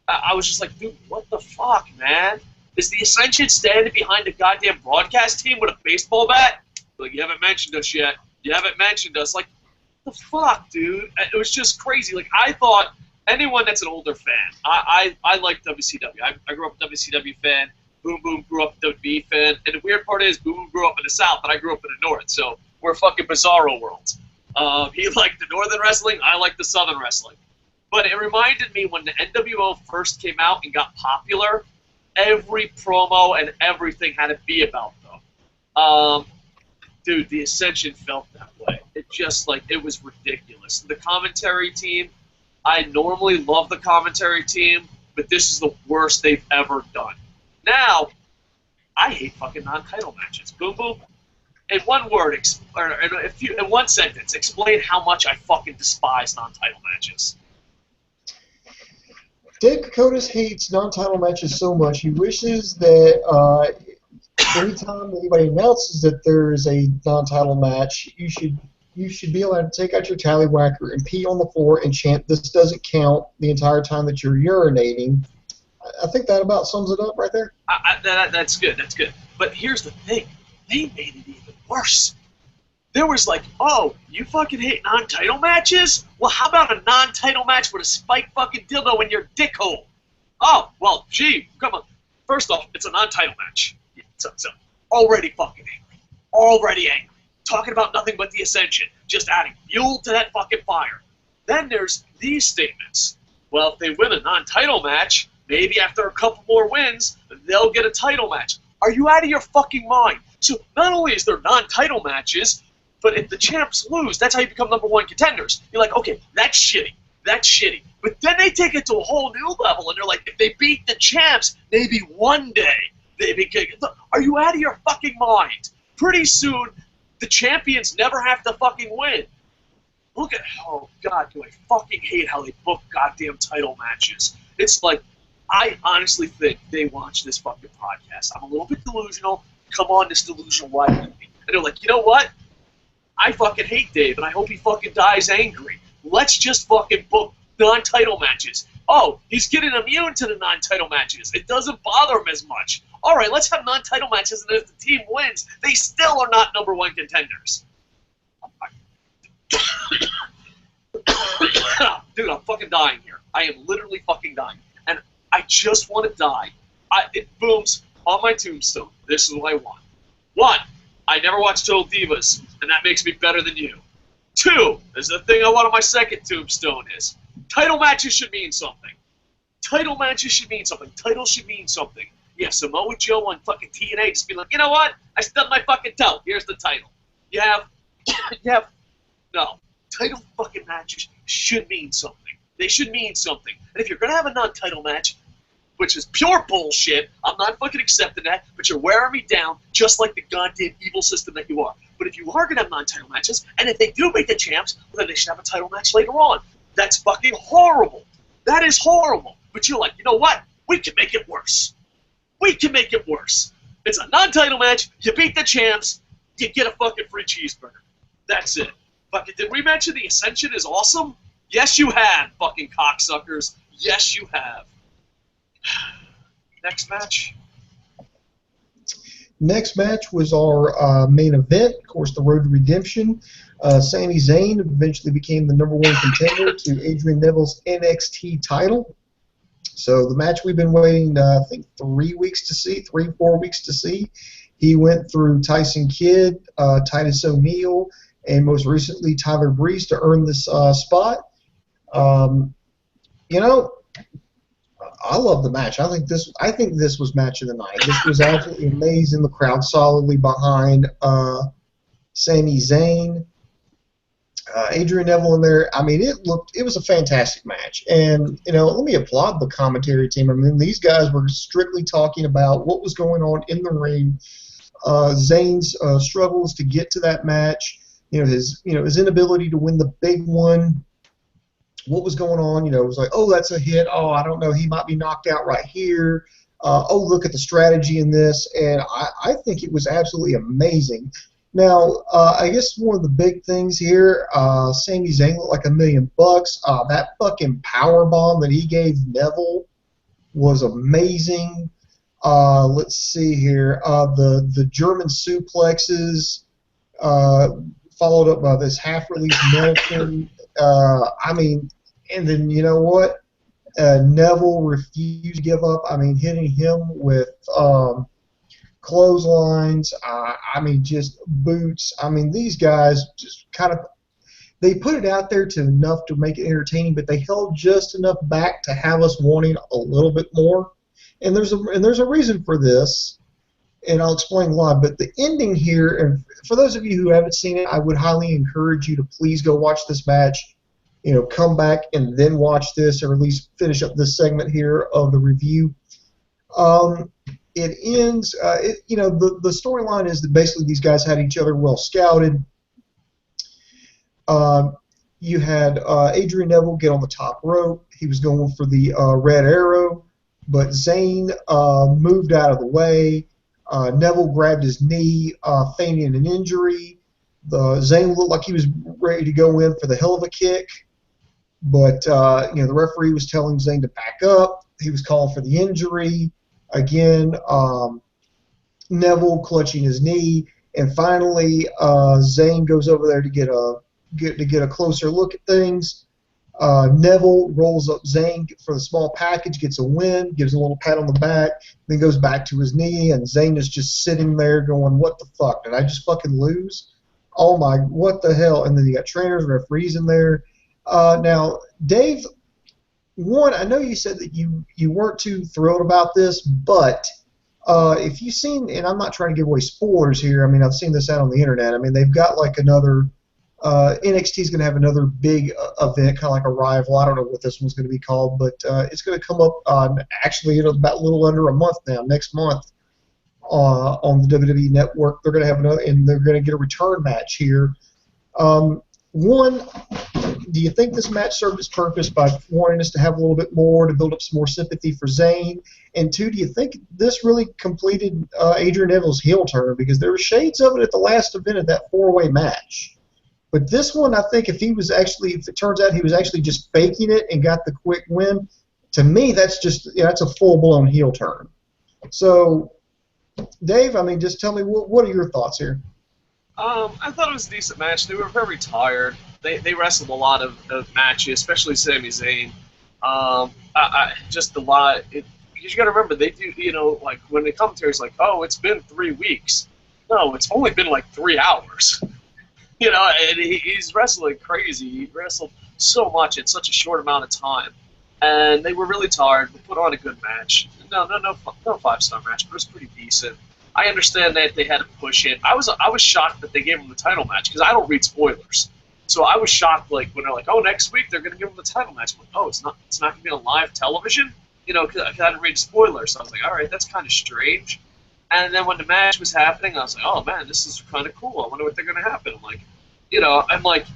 I was just like, dude, what the fuck, man? Is the Ascension standing behind a goddamn broadcast team with a baseball bat? Like, you haven't mentioned us yet. You haven't mentioned us. Like, the fuck, dude? It was just crazy. Like, I thought anyone that's an older fan, I like WCW. I grew up a WCW fan. Boom Boom grew up a WWE fan. And the weird part is, Boom Boom grew up in the South, and I grew up in the North. So we're fucking bizarro worlds. He liked the Northern wrestling. I like the Southern wrestling. But it reminded me when the NWO first came out and got popular, every promo and everything had to be about them. Dude, the Ascension felt that way. It just, like, it was ridiculous. The commentary team, I normally love the commentary team, but this is the worst they've ever done. Now, I hate fucking non-title matches. Boom Boom. In one word, in one sentence, explain how much I fucking despise non-title matches. Dave Kokotis hates non-title matches so much, he wishes that anytime anybody announces that there is a non-title match, you should be allowed to take out your tallywhacker and pee on the floor and chant, "This doesn't count," the entire time that you're urinating. I think that about sums it up right there. That's good, that's good. But here's the thing. They made it even worse. There was like, oh, you fucking hate non-title matches? Well, how about a non-title match with a spiked fucking dildo in your dick hole? Oh, well, gee, come on. First off, it's a non-title match. So already fucking angry. Already angry. Talking about nothing but the Ascension. Just adding fuel to that fucking fire. Then there's these statements. Well, if they win a non-title match, maybe after a couple more wins, they'll get a title match. Are you out of your fucking mind? So not only is there non-title matches, but if the champs lose, that's how you become #1 contenders. You're like, okay, that's shitty. That's shitty. But then they take it to a whole new level, and they're like, if they beat the champs, maybe one day they become... Are you out of your fucking mind? Pretty soon, the champions never have to fucking win. Look at... Oh, God, do I fucking hate how they book goddamn title matches. It's like, I honestly think they watch this fucking podcast. I'm a little bit delusional. Come on, this delusional ride with me. And they're like, you know what? I fucking hate Dave, and I hope he fucking dies angry. Let's just fucking book non-title matches. Oh, he's getting immune to the non-title matches. It doesn't bother him as much. All right, let's have non-title matches, and if the team wins, they still are not #1 contenders. Dude, I'm fucking dying here. I am literally fucking dying. And I just want to die. It booms on my tombstone. This is what I want. 1, I never watched Total Divas, and that makes me better than you. 2, is the thing I want on my second tombstone is, title matches should mean something. Title matches should mean something. Titles should mean something. Yeah, Samoa Joe on fucking TNA just be like, you know what? I stubbed my fucking toe. Here's the title. You have, no. Title fucking matches should mean something. They should mean something. And if you're going to have a non-title match, which is pure bullshit, I'm not fucking accepting that, but you're wearing me down just like the goddamn evil system that you are. But if you are going to have non-title matches, and if they do make the champs, well, then they should have a title match later on. That's fucking horrible. That is horrible. But you're like, you know what? We can make it worse. We can make it worse. It's a non-title match, you beat the champs, you get a fucking free cheeseburger. That's it. Fucking, did we mention the Ascension is awesome? Yes, you have, fucking cocksuckers. Yes, you have. Next match. Next match was our main event, of course, the Road to Redemption. Sami Zayn eventually became the #1 contender to Adrian Neville's NXT title. So the match we've been waiting, I think, 3 weeks to see, 4 weeks to see. He went through Tyson Kidd, Titus O'Neil, and most recently Tyler Breeze to earn this spot. You know, I love the match. I think this was match of the night. This was absolutely amazing. The crowd solidly behind Sami Zayn. Adrian Neville in there. I mean, it was a fantastic match. And, let me applaud the commentary team. I mean, these guys were strictly talking about what was going on in the ring, Zayn's struggles to get to that match, his inability to win the big one. What was going on? It was like, oh, that's a hit. Oh, I don't know. He might be knocked out right here. Oh, look at the strategy in this. And I think it was absolutely amazing. Now, I guess one of the big things here, Sami Zayn looked like $1 million. That fucking power bomb that he gave Neville was amazing. Let's see here. The German suplexes followed up by this half-release Nelson. I mean, and then you know what? Neville refused to give up. I mean, hitting him with clotheslines. I mean, just boots. I mean, these guys just kind of they put it out there to enough to make it entertaining, but they held just enough back to have us wanting a little bit more. And there's a reason for this, and I'll explain why. But the ending here, and for those of you who haven't seen it, I would highly encourage you to please go watch this match. Come back and then watch this, or at least finish up this segment here of the review. It ends. The storyline is that basically these guys had each other well scouted. You had Adrian Neville get on the top rope. He was going for the red arrow, but Zayn moved out of the way. Neville grabbed his knee, feigning an injury. Zayn looked like he was ready to go in for the hell of a kick, but the referee was telling Zayn to back up. He was calling for the injury. Again, Neville clutching his knee, and finally Zayn goes over there to get a closer look at things. Neville rolls up Zayn for the small package, gets a win, gives a little pat on the back, then goes back to his knee, and Zayn is just sitting there going, what the fuck? Did I just fucking lose? Oh my, what the hell? And then you got trainers, referees in there. Now, Dave, one, I know you said that you weren't too thrilled about this, but if you've seen, and I'm not trying to give away spoilers here, I mean, I've seen this out on the internet. I mean, they've got like another, NXT is going to have another big event, kind of like a rival. I don't know what this one's going to be called, but it's going to come up actually in about a little under a month now, next month on the WWE Network. They're going to have another, and they're going to get a return match here. One, do you think this match served its purpose by wanting us to have a little bit more, to build up some more sympathy for Zayn? And two, do you think this really completed Adrian Neville's heel turn? Because there were shades of it at the last event of that four-way match. But this one, I think if it turns out he was actually just faking it and got the quick win, to me that's a full-blown heel turn. So, Dave, I mean, just tell me, what are your thoughts here? I thought it was a decent match. They were very tired. They wrestled a lot of matches, especially Sami Zayn. Just a lot. Because you got to remember, they do, like when the commentary's like, oh, it's been 3 weeks. No, it's only been like 3 hours. And he's wrestling crazy. He wrestled so much in such a short amount of time. And they were really tired. They put on a good match. No 5-star match, but it was pretty decent. I understand that they had to push it. I was shocked that they gave him the title match because I don't read spoilers. So I was shocked, like when they're like, "Oh, next week they're going to give him the title match." I'm like, "Oh, it's not going to be on live television," because I didn't read spoilers. So I was like, "All right, that's kind of strange." And then when the match was happening, I was like, "Oh man, this is kind of cool. I wonder what they're going to happen." I'm like,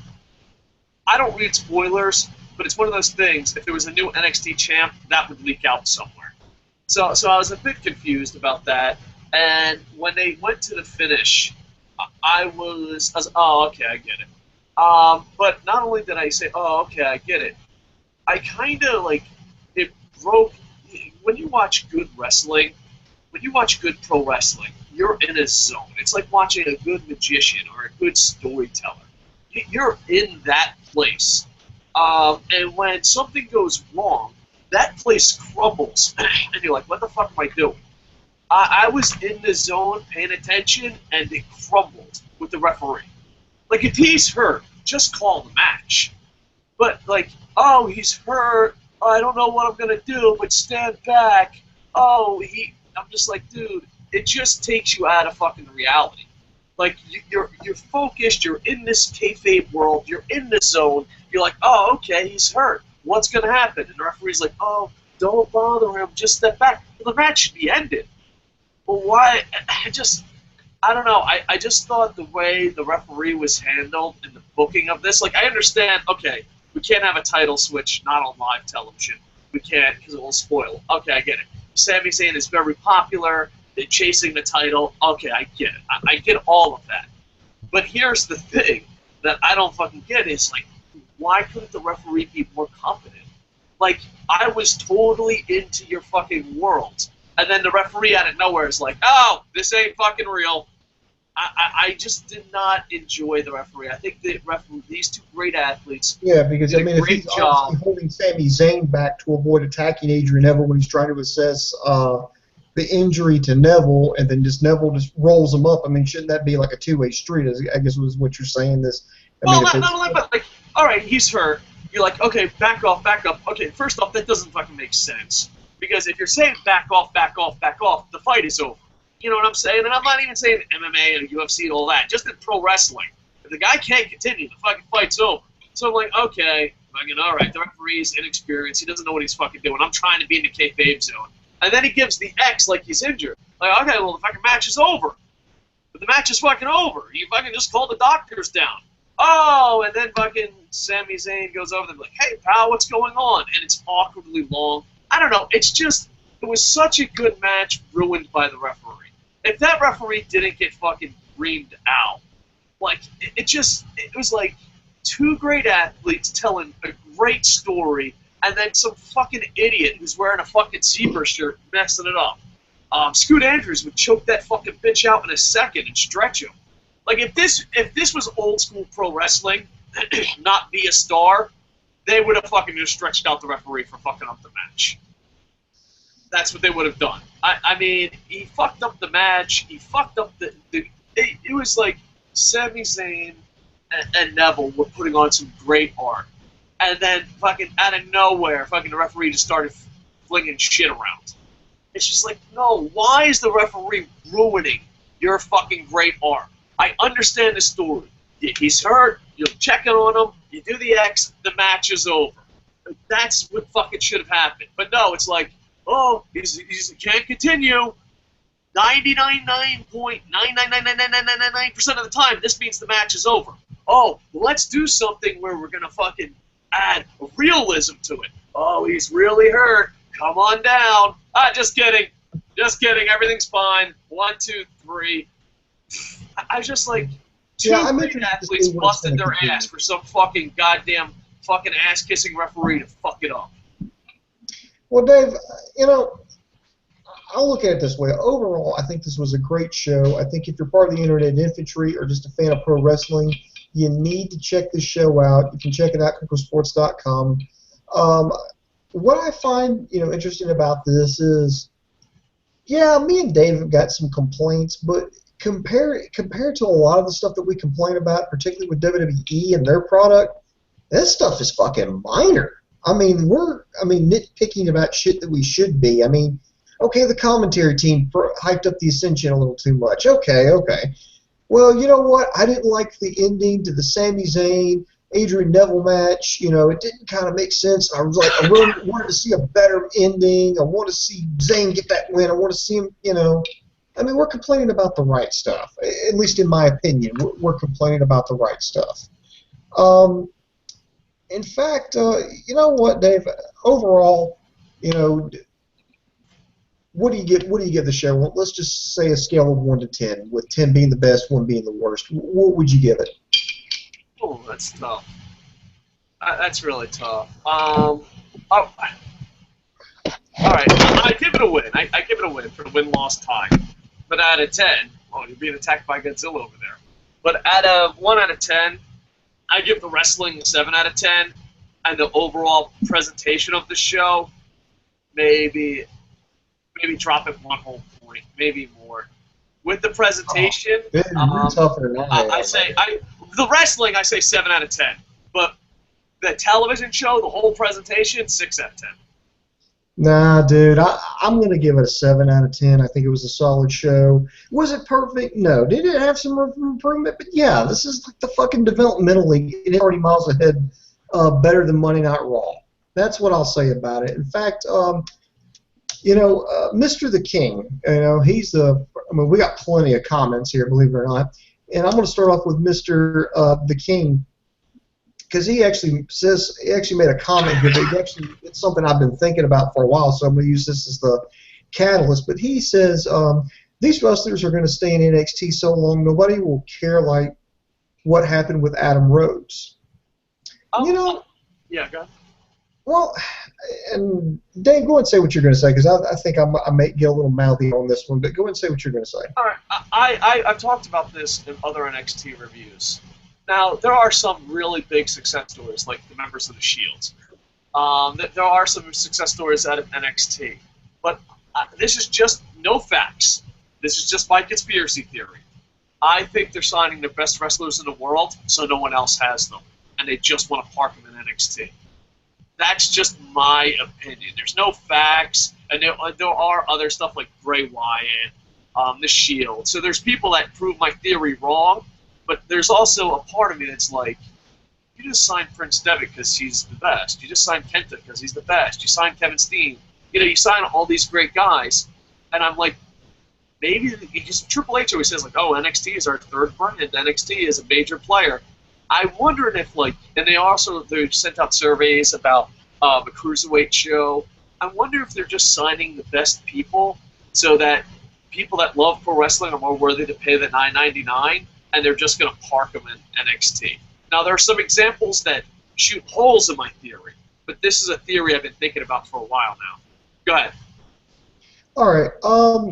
I don't read spoilers, but it's one of those things. If there was a new NXT champ, that would leak out somewhere. So I was a bit confused about that. And when they went to the finish, I was oh, okay, I get it. But not only did I say, oh, okay, I get it, I kind of, it broke, when you watch good wrestling, when you watch good pro wrestling, you're in a zone. It's like watching a good magician or a good storyteller. You're in that place. And when something goes wrong, that place crumbles. And you're like, what the fuck am I doing? I was in the zone paying attention, and it crumbled with the referee. Like, if he's hurt, just call the match. But, like, oh, he's hurt. I don't know what I'm going to do, but stand back. I'm just like, dude, it just takes you out of fucking reality. Like, you're focused, you're in this kayfabe world, you're in the zone, you're like, oh, okay, he's hurt. What's going to happen? And the referee's like, oh, don't bother him, just step back. Well, the match should be ended. Well, why? I don't know. I just thought the way the referee was handled in the booking of this, like, I understand, okay, we can't have a title switch not on live television. We can't because it will spoil. Okay, I get it. Sami Zayn is very popular. They're chasing the title. Okay, I get it. I get all of that. But here's the thing that I don't fucking get is, like, why couldn't the referee be more confident? Like, I was totally into your fucking world. And then the referee out of nowhere is like, oh, this ain't fucking real. I just did not enjoy the referee. I think the referee, these two great athletes, because I mean, if he's obviously holding Sami Zayn back to avoid attacking Adrian Neville when he's trying to assess the injury to Neville, and then Neville just rolls him up. I mean, shouldn't that be like a two-way street? I guess was what you're saying. Not only, but like, all right, he's hurt. You're like, okay, back off. Okay, first off, that doesn't fucking make sense because if you're saying back off, the fight is over. You know what I'm saying? And I'm not even saying MMA and UFC and all that. Just in pro wrestling. If the guy can't continue, the fucking fight's over. So I'm like, okay, fucking all right, the referee's inexperienced. He doesn't know what he's fucking doing. I'm trying to be in the kayfabe zone. And then he gives the X like he's injured. Like, okay, well, the fucking match is over. But the match is fucking over. You fucking just called the doctors down. Oh, and then fucking Sami Zayn goes over there and like, hey, pal, what's going on? And it's awkwardly long. I don't know. It's just, it was such a good match ruined by the referee. If that referee didn't get fucking reamed out, like, it was like two great athletes telling a great story, and then some fucking idiot who's wearing a fucking zebra shirt messing it up. Scoot Andrews would choke that fucking bitch out in a second and stretch him. Like, if this was old school pro wrestling, not be a star, they would have fucking just stretched out the referee for fucking up the match. That's what they would have done. I mean, he fucked up the match. He fucked up it was like Sami Zayn and Neville were putting on some great art. And then fucking out of nowhere, fucking the referee just started flinging shit around. It's just like, no, why is the referee ruining your fucking great art? I understand the story. He's hurt, you're checking on him, you do the X, the match is over. That's what fucking should have happened. But no, it's like, oh, he can't continue. 99.9999999% of the time, this means the match is over. Oh, well, let's do something where we're going to fucking add realism to it. Oh, he's really hurt. Come on down. Just kidding. Everything's fine. 1, 2, 3. I just like two great athletes busted their ass for some fucking goddamn fucking ass-kissing referee to fuck it up. Well, Dave, you know, I'll look at it this way. Overall, I think this was a great show. I think if you're part of the Internet Infantry or just a fan of pro wrestling, you need to check this show out. You can check it out at Kocosports.com. What I find, interesting about this is, yeah, me and Dave have got some complaints, but compared to a lot of the stuff that we complain about, particularly with WWE and their product, this stuff is fucking minor. I mean, we're nitpicking about shit that we should be. I mean, okay, the commentary team hyped up the Ascension a little too much. Okay. Well, you know what? I didn't like the ending to the Sami Zayn, Adrian Neville match. It didn't kind of make sense. I was like, I really wanted to see a better ending. I want to see Zayn get that win. I want to see him, I mean, we're complaining about the right stuff. At least in my opinion, we're complaining about the right stuff. In fact, you know what, Dave? Overall, what do you give the show? Well, let's just say a scale of 1 to 10, with 10 being the best, 1 being the worst. What would you give it? Oh, that's tough. That's really tough. All right, I give it a win. I give it a win for the win-loss tie. But out of 10, you're being attacked by Godzilla over there. But out of 1 out of 10, I give the wrestling a 7 out of 10, and the overall presentation of the show, maybe drop it 1 whole point, maybe more. With the presentation, tougher than I say The wrestling, I say 7 out of 10. But the television show, the whole presentation, 6 out of 10. Nah, dude, I'm going to give it a 7 out of 10. I think it was a solid show. Was it perfect? No. Did it have some room for improvement? But yeah, this is like the fucking developmental league. It's already miles ahead, better than Monday Night Raw. That's what I'll say about it. In fact, Mr. The King, he's the. I mean, we got plenty of comments here, believe it or not. And I'm going to start off with Mr. The King, because he actually made a comment here that it's something I've been thinking about for a while, so I'm going to use this as the catalyst. But he says these wrestlers are going to stay in NXT so long, nobody will care like what happened with Adam Rose. Yeah, go ahead. Well, and Dave, go ahead and say what you're going to say, because I think I may get a little mouthy on this one, but go ahead and say what you're going to say. All right, I've talked about this in other NXT reviews. Now, there are some really big success stories, like the members of the Shields. There are some success stories out of NXT. But this is just no facts. This is just my conspiracy theory. I think they're signing the best wrestlers in the world, so no one else has them. And they just want to park them in NXT. That's just my opinion. There's no facts, and there are other stuff like Bray Wyatt, the Shield. So there's people that prove my theory wrong. But there's also a part of me that's like, you just signed Prince Devitt because he's the best. You just signed Kenta because he's the best. You signed Kevin Steen. You sign all these great guys. And I'm like, maybe Triple H always says, like, oh, NXT is our third brand. NXT is a major player. I wonder if, like, and they sent out surveys about the Cruiserweight show. I wonder if they're just signing the best people so that people that love pro wrestling are more worthy to pay the $9.99. And they're just going to park them in NXT. Now, there are some examples that shoot holes in my theory, but this is a theory I've been thinking about for a while now. Go ahead. All right.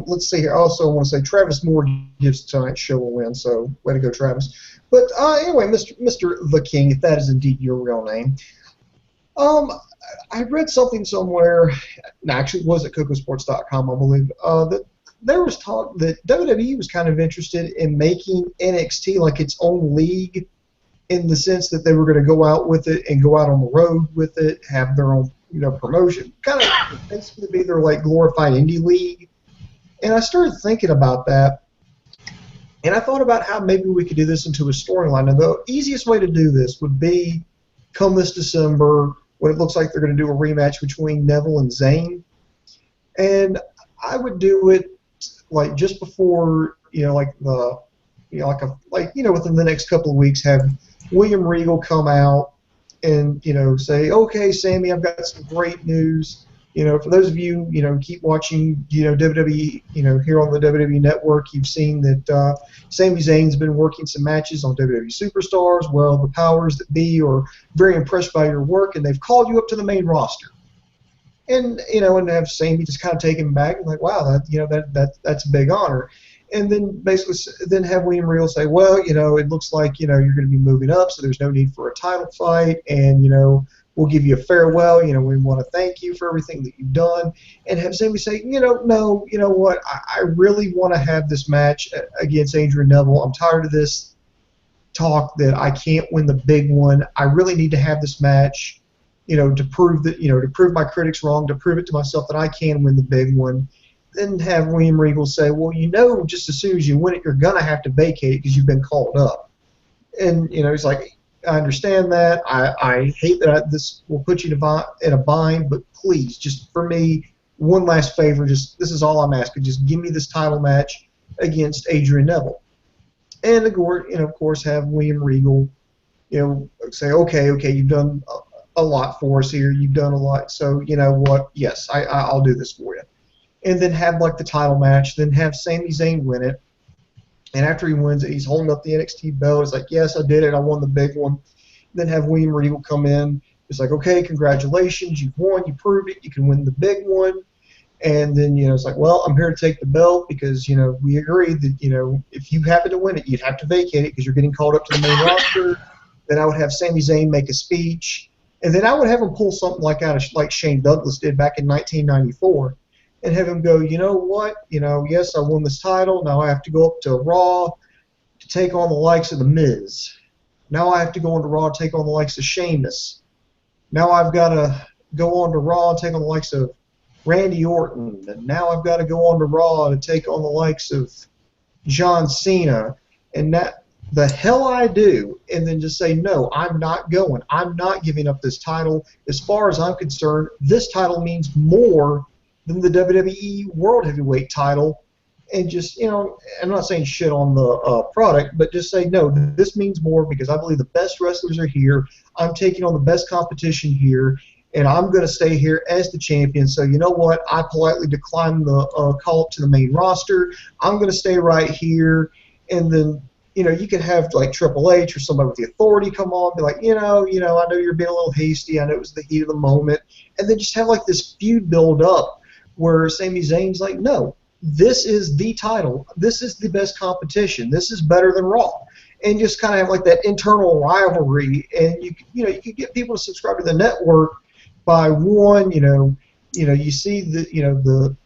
Let's see here. I also want to say Travis Moore gives tonight's show a win, so way to go, Travis. But anyway, Mr. The King, if that is indeed your real name, I read something somewhere, actually it was at Kocosports.com, I believe, that there was talk that WWE was kind of interested in making NXT like its own league, in the sense that they were going to go out with it and go out on the road with it, have their own promotion, kind of basically be their like glorified indie league. And I started thinking about that, and I thought about how maybe we could do this into a storyline. And the easiest way to do this would be come this December when it looks like they're going to do a rematch between Neville and Zayn, and I would do it like just before, within the next couple of weeks, have William Regal come out and, say, okay, Sammy, I've got some great news. For those of you, keep watching, WWE, here on the WWE Network, you've seen that Sami Zayn's been working some matches on WWE Superstars. Well, the powers that be are very impressed by your work, and they've called you up to the main roster. And and have Sami just kind of take him back and like, wow, that's a big honor. And then basically have William Regal say, well, it looks like you're going to be moving up, so there's no need for a title fight, and we'll give you a farewell. We want to thank you for everything that you've done, and have Sami say, no, what, I really want to have this match against Adrian Neville. I'm tired of this talk that I can't win the big one. I really need to have this match. To prove that, to prove my critics wrong, to prove it to myself that I can win the big one. Then have William Regal say, well, just as soon as you win it, you're going to have to vacate it because you've been called up. And, he's like, I understand that. I hate that this will put you in a bind, but please, just for me, one last favor, this is all I'm asking. Just give me this title match against Adrian Neville. And, of course, have William Regal, say, okay, you've done a lot for us here. You've done a lot, so you know what? Yes, I'll do this for you. And then have like the title match. Then have Sami Zayn win it. And after he wins it, he's holding up the NXT belt. It's like, yes, I did it. I won the big one. Then have William Regal come in. It's like, okay, congratulations, you've won. You proved it. You can win the big one. And then it's like, well, I'm here to take the belt because we agreed that if you happen to win it, you'd have to vacate it because you're getting called up to the main roster. Then I would have Sami Zayn make a speech. And then I would have him pull something like Shane Douglas did back in 1994, and have him go, you know what, yes, I won this title. Now I have to go up to Raw to take on the likes of The Miz. Now I have to go on to Raw and take on the likes of Sheamus. Now I've got to go on to Raw and take on the likes of Randy Orton. And now I've got to go on to Raw to take on the likes of John Cena. And that the hell I do, and then just say, no, I'm not going. I'm not giving up this title. As far as I'm concerned, this title means more than the WWE World Heavyweight title. And just, I'm not saying shit on the product, but just say, no, this means more because I believe the best wrestlers are here. I'm taking on the best competition here, and I'm going to stay here as the champion. So you know what? I politely decline the call-up to the main roster. I'm going to stay right here, and then you can have like Triple H or somebody with the authority come on, be like, I know you're being a little hasty. I know it was the heat of the moment, and then just have like this feud build up where Sami Zayn's like, no, this is the title. This is the best competition. This is better than Raw, and just kind of have like that internal rivalry, and you can get people to subscribe to the network by one, you see the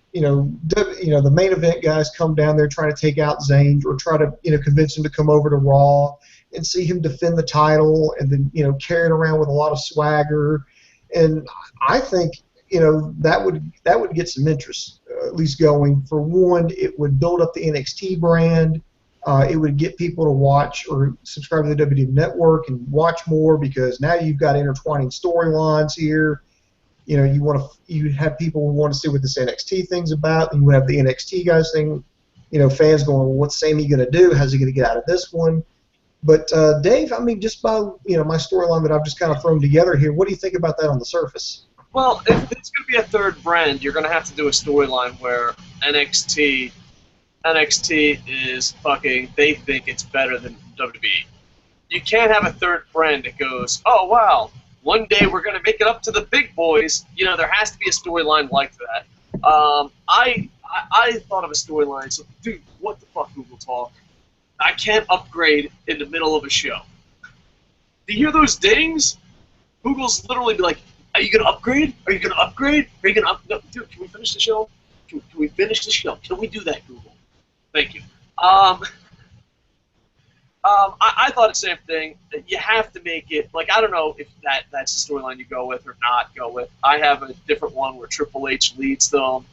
main event guys come down there trying to take out Zayn or try to convince him to come over to Raw and see him defend the title and then carry it around with a lot of swagger, and I think that would get some interest at least going. For one, it would build up the NXT brand. It would get people to watch or subscribe to the WWE Network and watch more because now you've got intertwining storylines here. You have people who want to see what this NXT thing's about, and you have the NXT guys saying, fans going, well, what's Sami going to do? How's he going to get out of this one? But Dave, I mean, just by my storyline that I've just kind of thrown together here, what do you think about that on the surface? Well, if it's going to be a third brand, you're going to have to do a storyline where NXT is fucking, they think it's better than WWE. You can't have a third brand that goes, oh, wow, one day we're going to make it up to the big boys. There has to be a storyline like that. I thought of a storyline, so, dude, what the fuck, Google Talk? I can't upgrade in the middle of a show. Do you hear those dings? Google's literally be like, are you going to upgrade? Are you going to upgrade? Are you going to no, dude, can we finish the show? Can we finish the show? Can we do that, Google? Thank you. I thought the same thing. You have to make it, like, I don't know if that's the storyline you go with or not go with. I have a different one where Triple H leads them,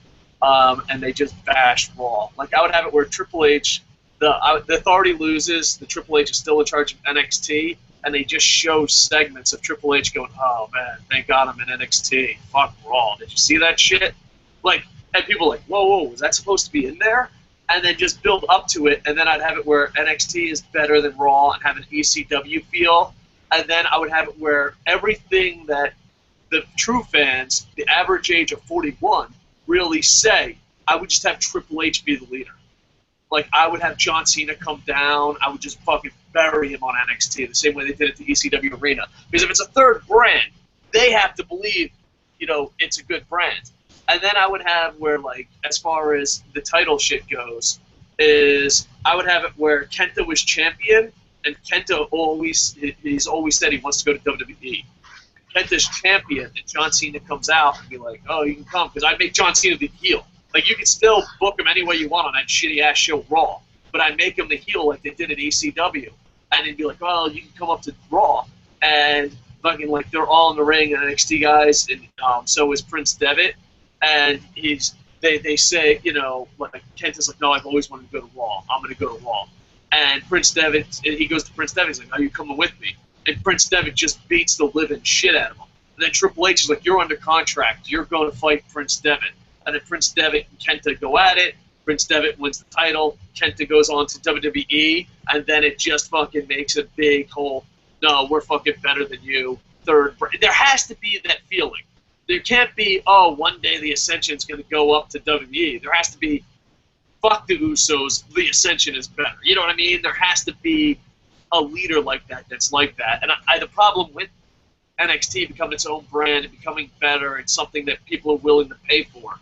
and they just bash Raw. Like, I would have it where Triple H, the authority loses, the Triple H is still in charge of NXT, and they just show segments of Triple H going, oh, man, thank God I'm in NXT. Fuck Raw. Did you see that shit? Like, and people are like, whoa, was that supposed to be in there? And then just build up to it, and then I'd have it where NXT is better than Raw and have an ECW feel, and then I would have it where everything that the true fans, the average age of 41, really say, I would just have Triple H be the leader. Like, I would have John Cena come down, I would just fucking bury him on NXT, the same way they did at the ECW arena. Because if it's a third brand, they have to believe, it's a good brand. And then I would have where, like, as far as the title shit goes, is I would have it where Kenta was champion, and Kenta he's always said he wants to go to WWE. Kenta's champion, and John Cena comes out and be like, oh, you can come, because I'd make John Cena the heel. Like, you can still book him any way you want on that shitty-ass show Raw, but I'd make him the heel like they did at ECW. And he'd be like, well, you can come up to Raw, and fucking, like, they're all in the ring, and NXT guys, and so is Prince Devitt. And they say, like, Kenta's like, no, I've always wanted to go to Raw. I'm going to go to Raw. And Prince Devitt, he goes to Prince Devitt, he's like, are you coming with me? And Prince Devitt just beats the living shit out of him. And then Triple H is like, you're under contract. You're going to fight Prince Devitt. And then Prince Devitt and Kenta go at it. Prince Devitt wins the title. Kenta goes on to WWE. And then it just fucking makes a big whole, no, we're fucking better than you. Third, there has to be that feeling. There can't be, oh, one day the Ascension's going to go up to WWE. There has to be, fuck the Usos, the Ascension is better. You know what I mean? There has to be a leader like that that's like that. And the problem with NXT becoming its own brand and becoming better and something that people are willing to pay for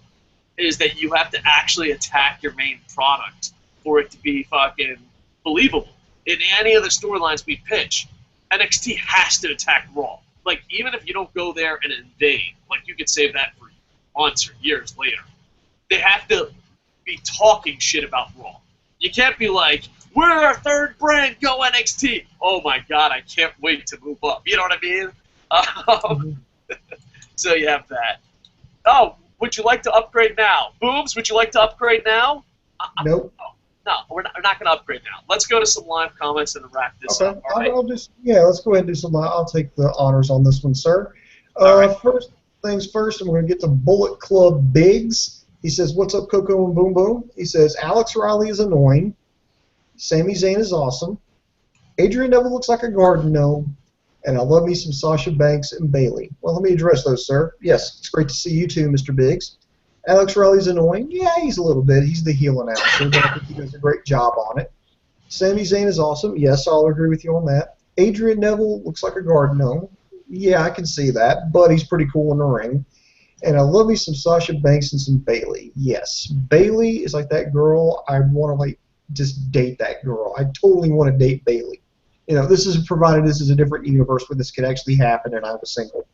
is that you have to actually attack your main product for it to be fucking believable. In any of the storylines we pitch, NXT has to attack Raw. Like, even if you don't go there and invade, like, you could save that for months or years later. They have to be talking shit about Raw. You can't be like, we're our third brand, go NXT. Oh my God, I can't wait to move up. You know what I mean? So you have that. Oh, would you like to upgrade now? Booms, would you like to upgrade now? Nope. No, we're not going to upgrade now. Let's go to some live comments and wrap this up. All right? Let's go ahead and do some. I'll take the honors on this one, sir. Right. First things first, I'm going to get to Bullet Club Biggs. He says, "What's up, Coco and Boom Boom?" He says, "Alex Riley is annoying. Sami Zayn is awesome. Adrian Neville looks like a garden gnome. And I love me some Sasha Banks and Bayley." Well, let me address those, sir. Yes, it's great to see you too, Mr. Biggs. Alex Riley's annoying. Yeah, he's a little bit. He's the heel announcer, but I think he does a great job on it. Sami Zayn is awesome. Yes, I'll agree with you on that. Adrian Neville looks like a garden gnome. Yeah, I can see that, but he's pretty cool in the ring. And I love me some Sasha Banks and some Bayley. Yes, Bayley is like that girl. I want to just date that girl. I totally want to date Bayley. This is provided this is a different universe where this could actually happen and I was single.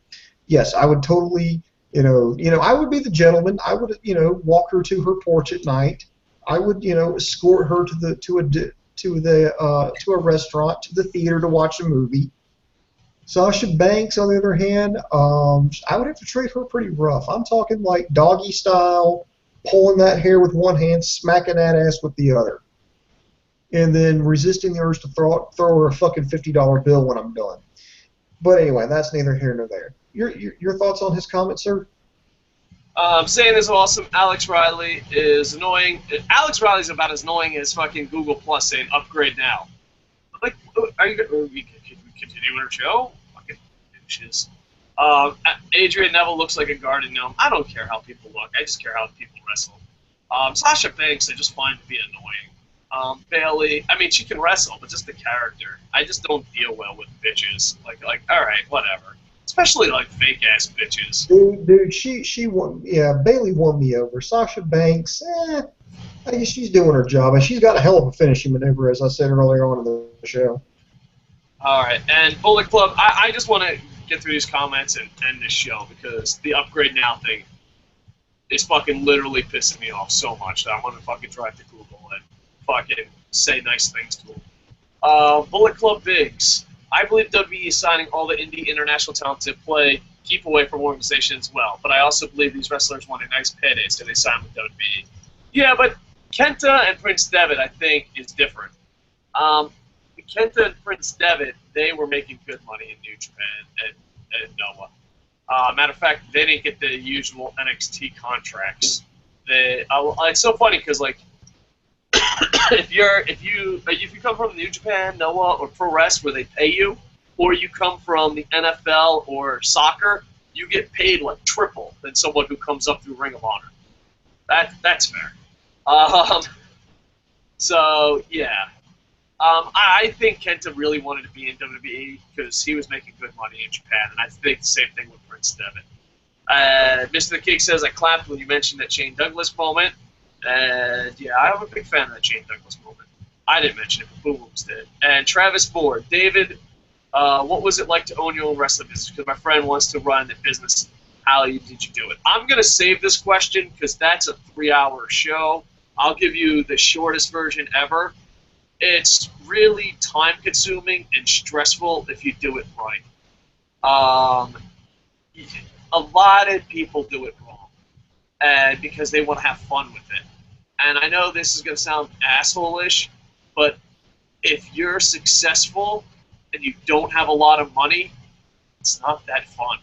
Yes, I would totally, I would be the gentleman. I would, walk her to her porch at night. I would, escort her to a restaurant, to the theater to watch a movie. Sasha Banks, on the other hand, I would have to treat her pretty rough. I'm talking like doggy style, pulling that hair with one hand, smacking that ass with the other. And then resisting the urge to throw her a fucking $50 bill when I'm done. But anyway, that's neither here nor there. Your thoughts on his comment, sir? Zayn is awesome. Alex Riley is annoying. Alex Riley's about as annoying as fucking Google Plus saying upgrade now. Like, are you going to continue our show? Fucking bitches. Adrian Neville looks like a garden gnome. I don't care how people look. I just care how people wrestle. Sasha Banks, I just find to be annoying. Bayley, I mean, she can wrestle, but just the character. I just don't deal well with bitches. Like, all right, whatever. Especially like fake ass bitches. Dude, she won. Yeah, Bayley won me over. Sasha Banks, I guess she's doing her job, and she's got a hell of a finishing maneuver, as I said earlier on in the show. All right, and Bullet Club, I just want to get through these comments and end this show because the upgrade now thing is fucking literally pissing me off so much that I'm gonna fucking drive to Google and fucking say nice things to him. Bullet Club Biggs. I believe WWE is signing all the indie international talent to play, keep away from organizations as well. But I also believe these wrestlers want a nice payday, so they sign with WWE. Yeah, but Kenta and Prince Devitt, I think, is different. Kenta and Prince Devitt, they were making good money in New Japan and Noah. Matter of fact, they didn't get the usual NXT contracts. It's so funny because like. If you come from New Japan, Noah, or Pro Wrestling where they pay you, or you come from the NFL or soccer, you get paid like triple than someone who comes up through Ring of Honor. That's fair. So yeah, I think Kenta really wanted to be in WWE because he was making good money in Japan, and I think the same thing with Prince Devitt. Mr. The King says I clapped when you mentioned that Shane Douglas moment. And yeah, I'm a big fan of that Shane Douglas moment. I didn't mention it, but Boom did. And Travis Board, David, what was it like to own your own wrestling business? Because my friend wants to run the business. How did you do it? I'm going to save this question because that's a 3-hour show. I'll give you the shortest version ever. It's really time-consuming and stressful if you do it right. A lot of people do it wrong, and because they want to have fun with it. And I know this is going to sound asshole-ish, but if you're successful and you don't have a lot of money, it's not that fun.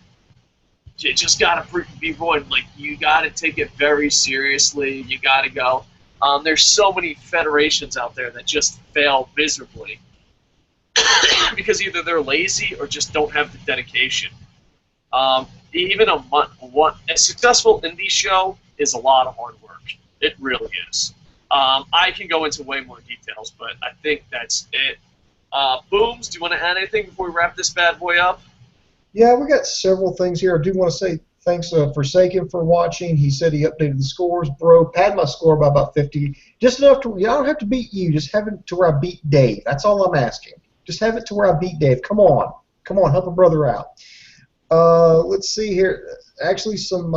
You just got to be going, like, you got to take it very seriously. You got to go. There's so many federations out there that just fail miserably because either they're lazy or just don't have the dedication. Even a successful indie show is a lot of hard work. It really is. I can go into way more details, but I think that's it. Booms, do you want to add anything before we wrap this bad boy up? Yeah, we got several things here. I do want to say thanks Forsaken for watching. He said he updated the scores. Bro, pad my score by about 50. Just enough to, I don't have to beat you. Just have it to where I beat Dave. That's all I'm asking. Just have it to where I beat Dave. Come on. Come on, help a brother out. Let's see here. Actually, some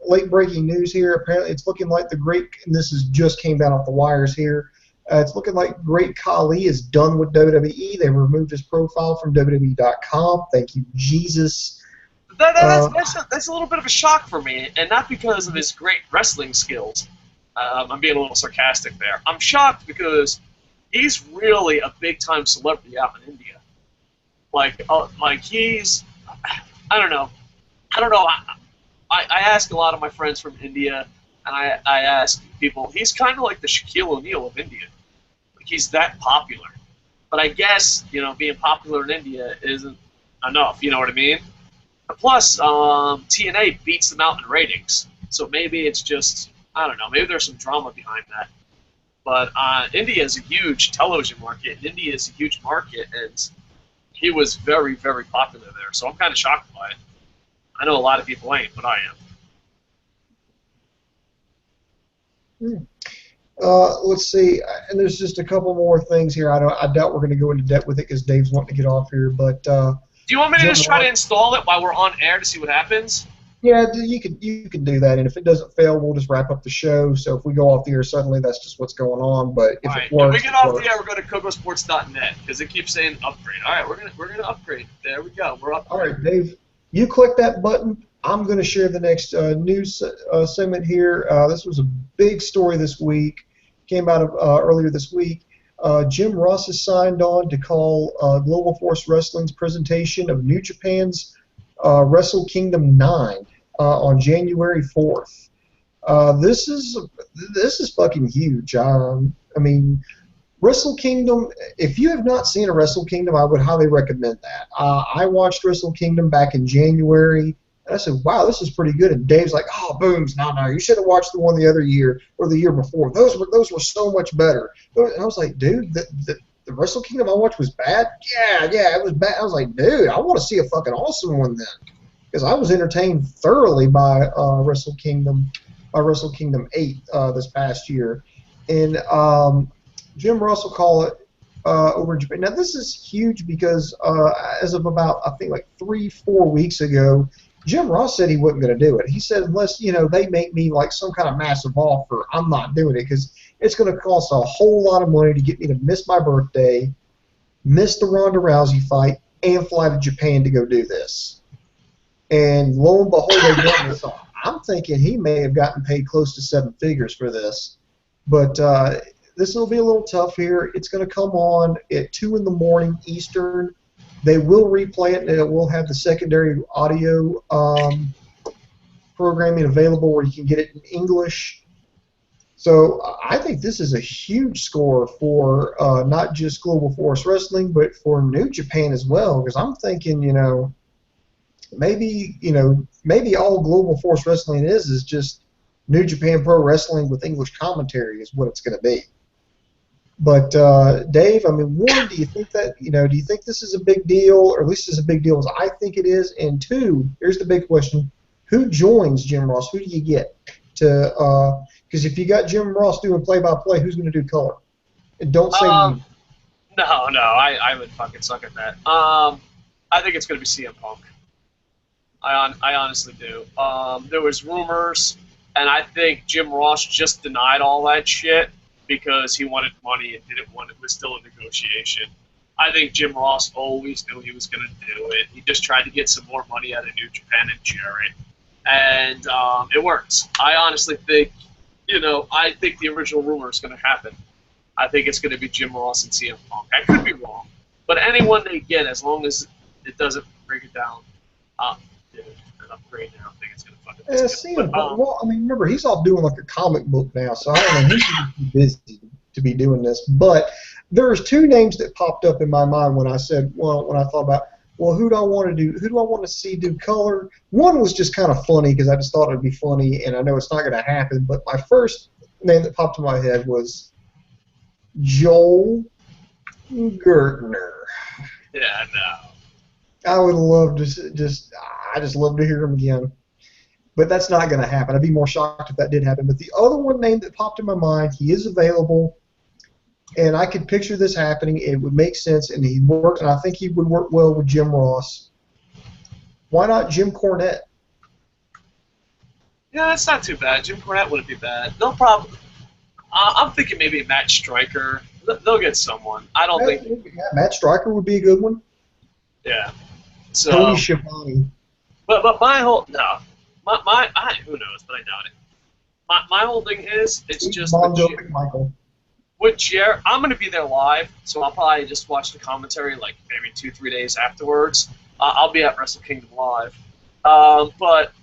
late breaking news here. Apparently, it's looking like and this just came down off the wires here. It's looking like Great Khali is done with WWE. They removed his profile from WWE.com. Thank you, Jesus. That's a little bit of a shock for me, and not because of his great wrestling skills. I'm being a little sarcastic there. I'm shocked because he's really a big-time celebrity out in India. Like he's, I don't know. I ask a lot of my friends from India, and I ask people. He's kind of like the Shaquille O'Neal of India. Like he's that popular. But I guess being popular in India isn't enough. You know what I mean? Plus, TNA beats them out in ratings, so maybe it's just, I don't know, maybe there's some drama behind that. But India is a huge television market, and India is a huge market, and he was very, very popular there, so I'm kind of shocked by it. I know a lot of people ain't, but I am. Let's see, and there's just a couple more things here. I doubt we're going to go into depth with it because Dave's wanting to get off here, but... do you want me to just try to install it while we're on air to see what happens? Yeah, you can do that, and if it doesn't fail, we'll just wrap up the show. So if we go off the air suddenly, that's just what's going on. But if it works, when we get off the air, we're going to Kocosports.net because it keeps saying upgrade. All right, we're gonna upgrade. There we go. We're upgrading. All right, Dave, you click that button. I'm going to share the next news segment here. This was a big story this week. Came out of earlier this week. Jim Ross has signed on to call Global Force Wrestling's presentation of New Japan's Wrestle Kingdom 9 on January 4th. This is fucking huge. I mean, Wrestle Kingdom, if you have not seen a Wrestle Kingdom, I would highly recommend that. I watched Wrestle Kingdom back in January. And I said, wow, this is pretty good. And Dave's like, oh, Booms, no, you should have watched the one the other year or the year before. Those were so much better. And I was like, dude, the Wrestle Kingdom I watched was bad? Yeah, it was bad. I was like, dude, I want to see a fucking awesome one then. Because I was entertained thoroughly by Wrestle Kingdom 8 this past year. And Jim Ross will call it over in Japan. Now, this is huge because as of about, I think, like 3-4 weeks ago, Jim Ross said he wasn't going to do it. He said, unless, they make me like some kind of massive offer, I'm not doing it because it's going to cost a whole lot of money to get me to miss my birthday, miss the Ronda Rousey fight, and fly to Japan to go do this. And lo and behold, they've done this. I'm thinking he may have gotten paid close to 7 figures for this. But this will be a little tough here. It's going to come on at 2 in the morning Eastern. They will replay it, and it will have the secondary audio programming available where you can get it in English. So I think this is a huge score for not just Global Force Wrestling, but for New Japan as well. Because I'm thinking, maybe all Global Force Wrestling is just New Japan Pro Wrestling with English commentary is what it's going to be. But Dave, I mean, one, do you think that do you think this is a big deal, or at least as a big deal as I think it is? And two, here's the big question: who joins Jim Ross? Who do you get to? Because if you got Jim Ross doing play-by-play, who's going to do color? And don't say me. No, I would fucking suck at that. I think it's going to be CM Punk. I honestly do. There was rumors, and I think Jim Ross just denied all that shit because he wanted money and didn't want it. It was still a negotiation. I think Jim Ross always knew he was going to do it. He just tried to get some more money out of New Japan and Jarrett. And it works. I honestly think, I think the original rumor is going to happen. I think it's going to be Jim Ross and CM Punk. I could be wrong. But anyone they get, as long as it doesn't break it down, dude, an upgrade now, I think it's going to fucking CM Punk, well, I mean, remember, he's off doing like a comic book now, so I don't know, he's too busy to be doing this. But there's 2 names that popped up in my mind when I said, when I thought about, who do I want to do? Who do I want to see do color? One was just kind of funny because I just thought it would be funny, and I know it's not going to happen. But my first name that popped in my head was Joel Gertner. Yeah, no. I would love to I just love to hear him again. But that's not going to happen. I'd be more shocked if that did happen. But the other one name that popped in my mind, he is available, and I could picture this happening. It would make sense, and he works, and I think he would work well with Jim Ross. Why not Jim Cornette? Yeah, that's not too bad. Jim Cornette wouldn't be bad. No problem. I'm thinking maybe Matt Stryker. They'll get someone. I don't think. Yeah, Matt Stryker would be a good one. Yeah. So. Tony Schiavone. But my whole who knows, but I doubt it. My whole thing is it's just with Jer. I'm gonna be there live, so I'll probably just watch the commentary like maybe 2-3 days afterwards. I'll be at Wrestle Kingdom live, but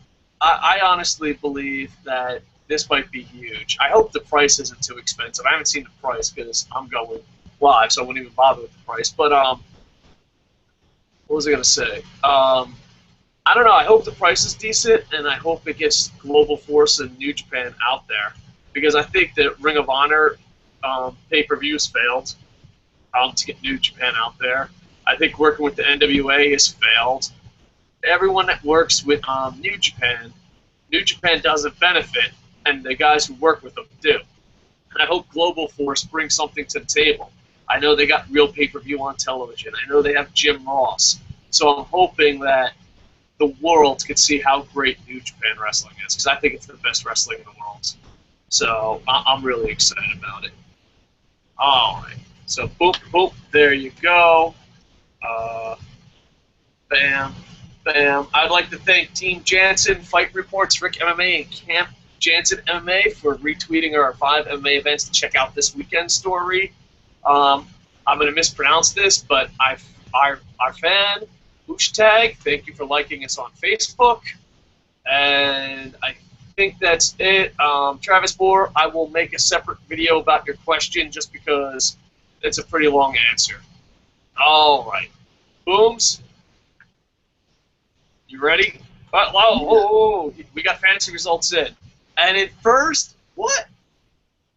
I honestly believe that this might be huge. I hope the price isn't too expensive. I haven't seen the price because I'm going live, so I wouldn't even bother with the price. But what was I gonna say? I don't know. I hope the price is decent, and I hope it gets Global Force and New Japan out there, because I think that Ring of Honor pay-per-views failed to get New Japan out there. I think working with the NWA has failed. Everyone that works with New Japan doesn't benefit, and the guys who work with them do. And I hope Global Force brings something to the table. I know they got real pay-per-view on television. I know they have Jim Ross. So I'm hoping that the world could see how great New Japan Wrestling is, because I think it's the best wrestling in the world. So I'm really excited about it. All right. So boop, boop, there you go. Bam, bam. I'd like to thank Team Jansen, Fight Reports, Rick MMA, and Camp Jansen MMA for retweeting our 5 MMA events to check out this weekend story. I'm going to mispronounce this, but our fan, Tag, thank you for liking us on Facebook. And I think that's it. Travis Bohr, I will make a separate video about your question just because it's a pretty long answer. All right. Booms. You ready? Whoa. We got fantasy results in. And at first, what?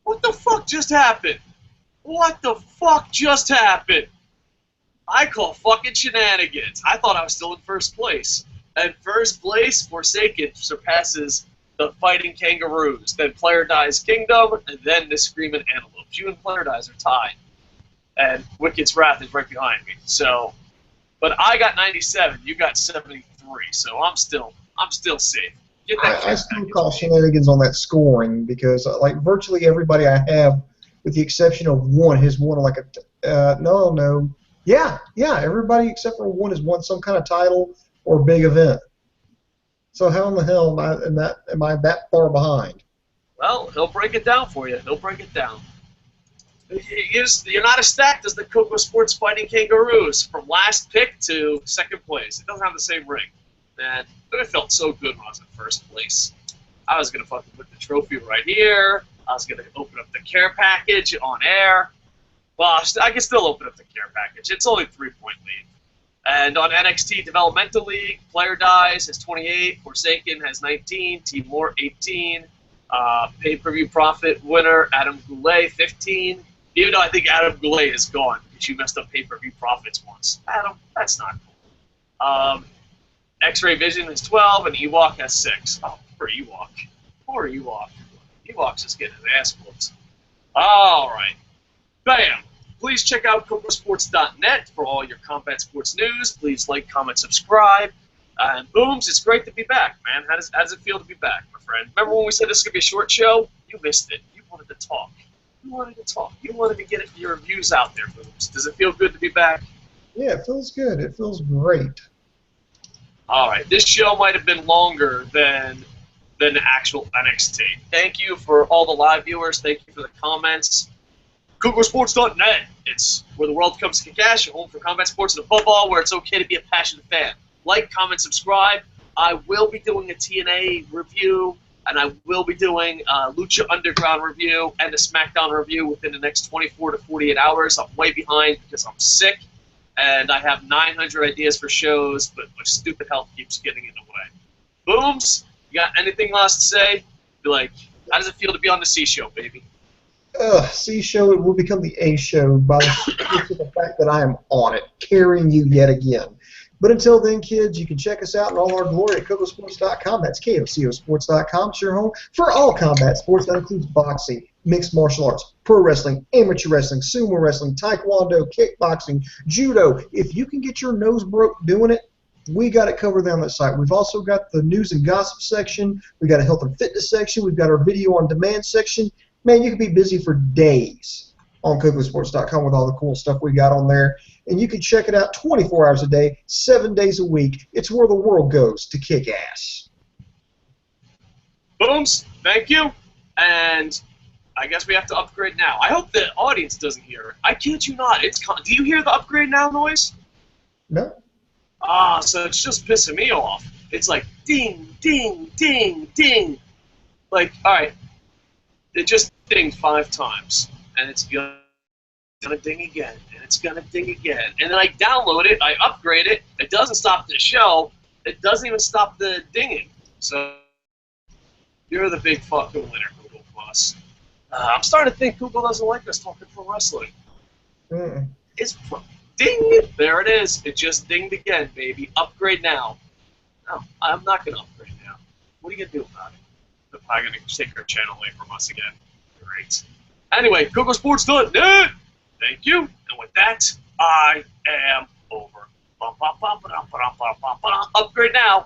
What the fuck just happened? What the fuck just happened? I call fucking shenanigans. I thought I was still in first place. And first place, Forsaken surpasses the Fighting Kangaroos, then Player Dies Kingdom, and then the Screaming Antelopes. You and Player Dies are tied. And Wicked's Wrath is right behind me. So, but I got 97, you got 73, so I'm still safe. Get that I still call shenanigans on that scoring because like virtually everybody I have, with the exception of one, has won like a Yeah, everybody except for one has won some kind of title or big event. So how in the hell am I that far behind? Well, he'll break it down for you. He'll break it down. You're not as stacked as the Kocosports Fighting Kangaroos from last pick to second place. It doesn't have the same ring. Man, but it felt so good when I was in first place. I was going to fucking put the trophy right here. I was going to open up the care package on air. Well, I can still open up the care package. It's only 3-point lead. And on NXT Developmental League, Player Dies has 28, Forsaken has 19, Team Moore 18, pay-per-view profit winner Adam Goulet 15. Even though I think Adam Goulet is gone because you messed up pay-per-view profits once. Adam, that's not cool. X-Ray Vision is 12, and Ewok has 6. Oh, poor Ewok. Poor Ewok. Ewok's just getting his ass whooped. All right. Bam! Please check out Kocosports.net for all your combat sports news. Please like, comment, subscribe. And Booms, it's great to be back, man. How does it feel to be back, my friend? Remember when we said this was going to be a short show? You missed it. You wanted to talk. You wanted to get your views out there, Booms. Does it feel good to be back? Yeah, it feels good. It feels great. All right. This show might have been longer than the actual NXT. Thank you for all the live viewers. Thank you for the comments. Kocosports.net. It's where the world comes to kick ass, your home for combat sports and above all, where it's okay to be a passionate fan. Like, comment, subscribe. I will be doing a TNA review, and I will be doing a Lucha Underground review and a SmackDown review within the next 24 to 48 hours. I'm way behind because I'm sick, and I have 900 ideas for shows, but my stupid health keeps getting in the way. Booms, you got anything else to say? Be like, how does it feel to be on the C Show, baby? C Show, it will become the A Show by the fact that I am on it, carrying you yet again. But until then, kids, you can check us out in all our glory at Kocosports.com. That's KOCOsports.com. It's your home for all combat sports. That includes boxing, mixed martial arts, pro wrestling, amateur wrestling, sumo wrestling, taekwondo, kickboxing, judo. If you can get your nose broke doing it, we got it covered on that site. We've also got the news and gossip section. We've got a health and fitness section. We've got our video on demand section. man, you could be busy for days on Kocosports.com with all the cool stuff we got on there. And you can check it out 24 hours a day, 7 days a week. It's where the world goes to kick ass. Booms, thank you. And I guess we have to upgrade now. I hope the audience doesn't hear it. I kid you not. Do you hear the upgrade now noise? No. So it's just pissing me off. It's like ding, ding, ding, ding. Like, all right, it just dinged 5 times, and it's gonna ding again, and it's gonna ding again. And then I download it, I upgrade it. It doesn't stop the show. It doesn't even stop the dinging. So you're the big fucking winner, Google Plus. I'm starting to think Google doesn't like us talking pro wrestling. It's ding. There it is. It just dinged again, baby. Upgrade now. No, I'm not gonna upgrade now. What are you gonna do about it? They're probably gonna take our channel away from us again. Great. Anyway, Kocosports.net. Thank you. And with that, I am over. Upgrade now.